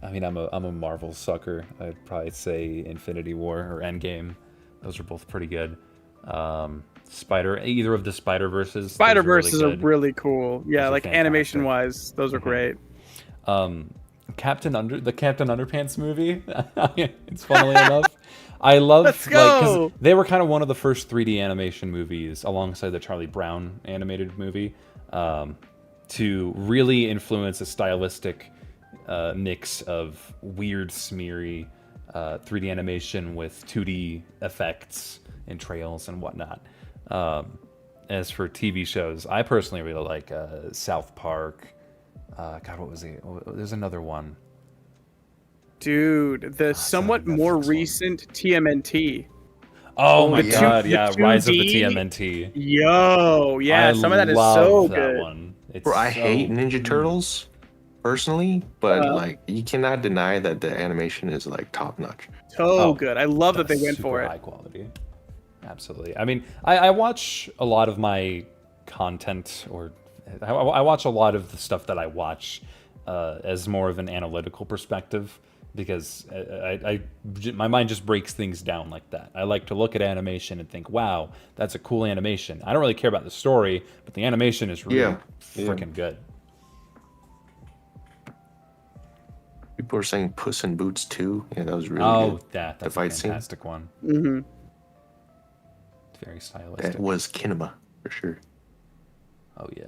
I mean, I'm a Marvel sucker. I'd probably say Infinity War or Endgame. Those are both pretty good. Either of the Spider-Verses. Spider-Verses are really cool. Yeah, like fantastic. animation-wise, those are great. Captain Underpants movie. It's funnily enough, I love. Let's go! Like, 'cause they were kind of one of the first 3D animation movies, alongside the Charlie Brown animated movie, to really influence a stylistic mix of weird, smeary 3D animation with 2D effects and trails and whatnot. As for TV shows, I personally really like South Park. God, what was it? There's another one. Dude, the somewhat more recent TMNT. Oh my The god, yeah, Rise of the 2D? TMNT. Yo, yeah, some of that is love so that good. one. It's Bro, I so hate Ninja Turtles personally, but Uh-huh. like you cannot deny that the animation is like top notch. So good. I love that they went super for it. high quality. Absolutely. I mean, I watch a lot of my content, or I watch a lot of the stuff that I watch as more of an analytical perspective, because my mind just breaks things down like that. I like to look at animation and think, wow, that's a cool animation. I don't really care about the story, but the animation is really freaking good. People are saying Puss in Boots 2. Yeah, that was really good. That's The a fight scene. fantastic one. Mm-hmm. It's very stylistic. That was kinema for sure. Oh yeah.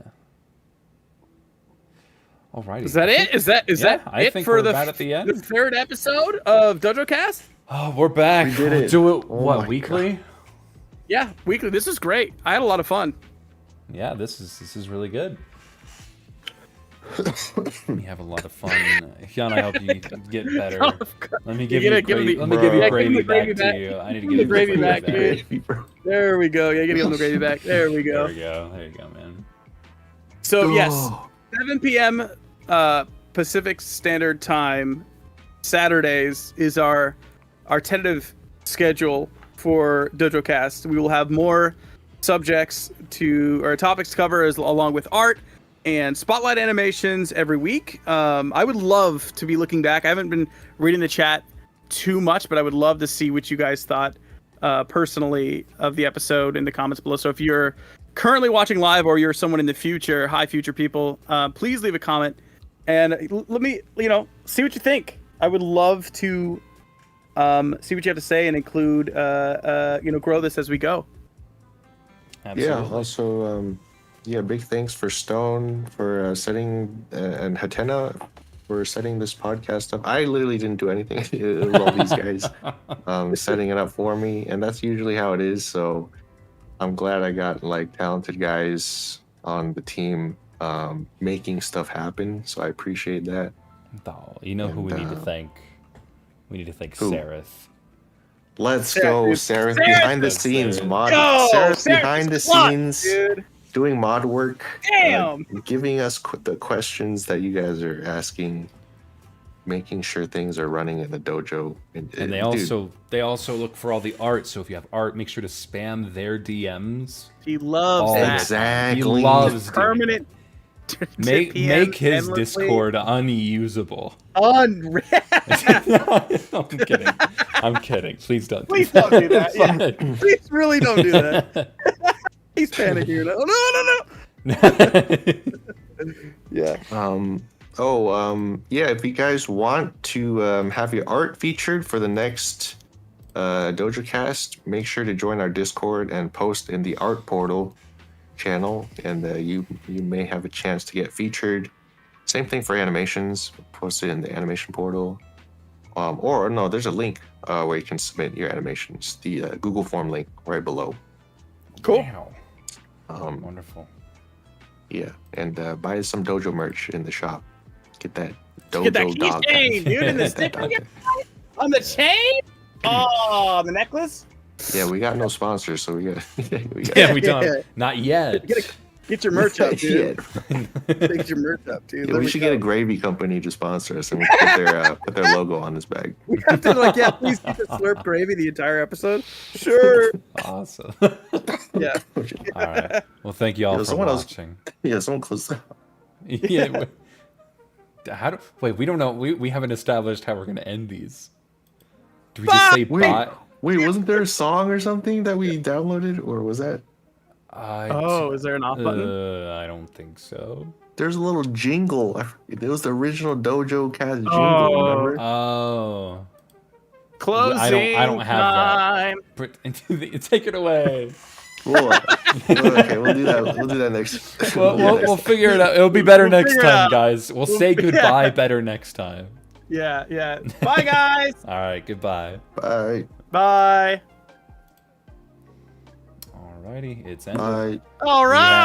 Alrighty. Is that it? Is that I it think for we're the about at the end. third episode of Dojocast? Oh, we're back. We did it. Do it Oh my weekly? Yeah, weekly. This is great. I had a lot of fun. Yeah, this is really good. We have a lot of fun. Hyun, I hope you get better. Let me give you gravy back to you. I need to give give you the gravy gravy back, back. dude. There we go. Yeah, give him the gravy back. There we go. There you go, man. So yes, Oh. 7 p.m. Pacific Standard Time, Saturdays is our tentative schedule for Dojocast. We will have more topics to cover, along with art and spotlight animations every week. I would love to be looking back. I haven't been reading the chat too much, but I would love to see what you guys thought personally of the episode in the comments below. So if you're currently watching live, or you're someone in the future, hi future people, please leave a comment and let me see what you think. I would love to see what you have to say and include, grow this as we go. Absolutely. Yeah. Also, big thanks for Stone for setting and Hatena for setting this podcast up. I literally didn't do anything. It was all these guys setting it up for me, and that's usually how it is. So I'm glad I got like talented guys on the team making stuff happen. So I appreciate that. Oh, you know who we need to thank? We need to thank who? Sareth. Let's Sarah, go, dude. Sarah. Sarah, Behind the that's scenes, it. mod. Yo, Sarah's Sarah's behind the clutch, scenes, dude. doing mod work. Damn. Giving us the questions that you guys are asking, making sure things are running in the dojo. And they also look for all the art. So if you have art, make sure to spam their DMs. He loves all the that. time. Exactly. He loves doing Permanent. that. Make his endlessly. Discord unusable. Unreal. I'm kidding. I'm kidding. Please don't. Please don't do that. Yeah. Fine. Please really don't do that. He's panicking. Oh, no. Yeah. If you guys want to have your art featured for the next Dojocast, make sure to join our Discord and post in the art portal channel, and you may have a chance to get featured. Same thing for animations, post it in the animation portal. There's a link where you can submit your animations, the Google form link right below. Cool. Wow. Wonderful. Yeah, and buy some dojo merch in the shop. Get that dojo Get that dog. keychain, dude, and the sticker on the chain. Oh, the necklace. Yeah, we got no sponsors, so we got. Yeah, we don't. Not yet. Get your merch up, dude. Yeah. Get your merch up, dude. Yeah, we should get a gravy company to sponsor us and we put their logo on this bag. We have to please keep it slurp gravy the entire episode. Sure. Awesome. Yeah. All right. Well, thank you all for watching. Yeah, someone close that. Yeah. We don't know. We haven't established how we're gonna end these. Do we just say bye? Wait, wasn't there a song or something that we downloaded, or was that? Is there an off button? I don't think so. There's a little jingle. It was the original Dojocast jingle. Remember? Oh. Closing I don't have time. that. Take it away. Okay, we'll do that. We'll do that next. We'll figure it out. It'll be better next time, guys. We'll say goodbye better next time. Yeah. Bye, guys. All right. Goodbye. Bye. Bye. Alrighty. It's ended. Bye. All right.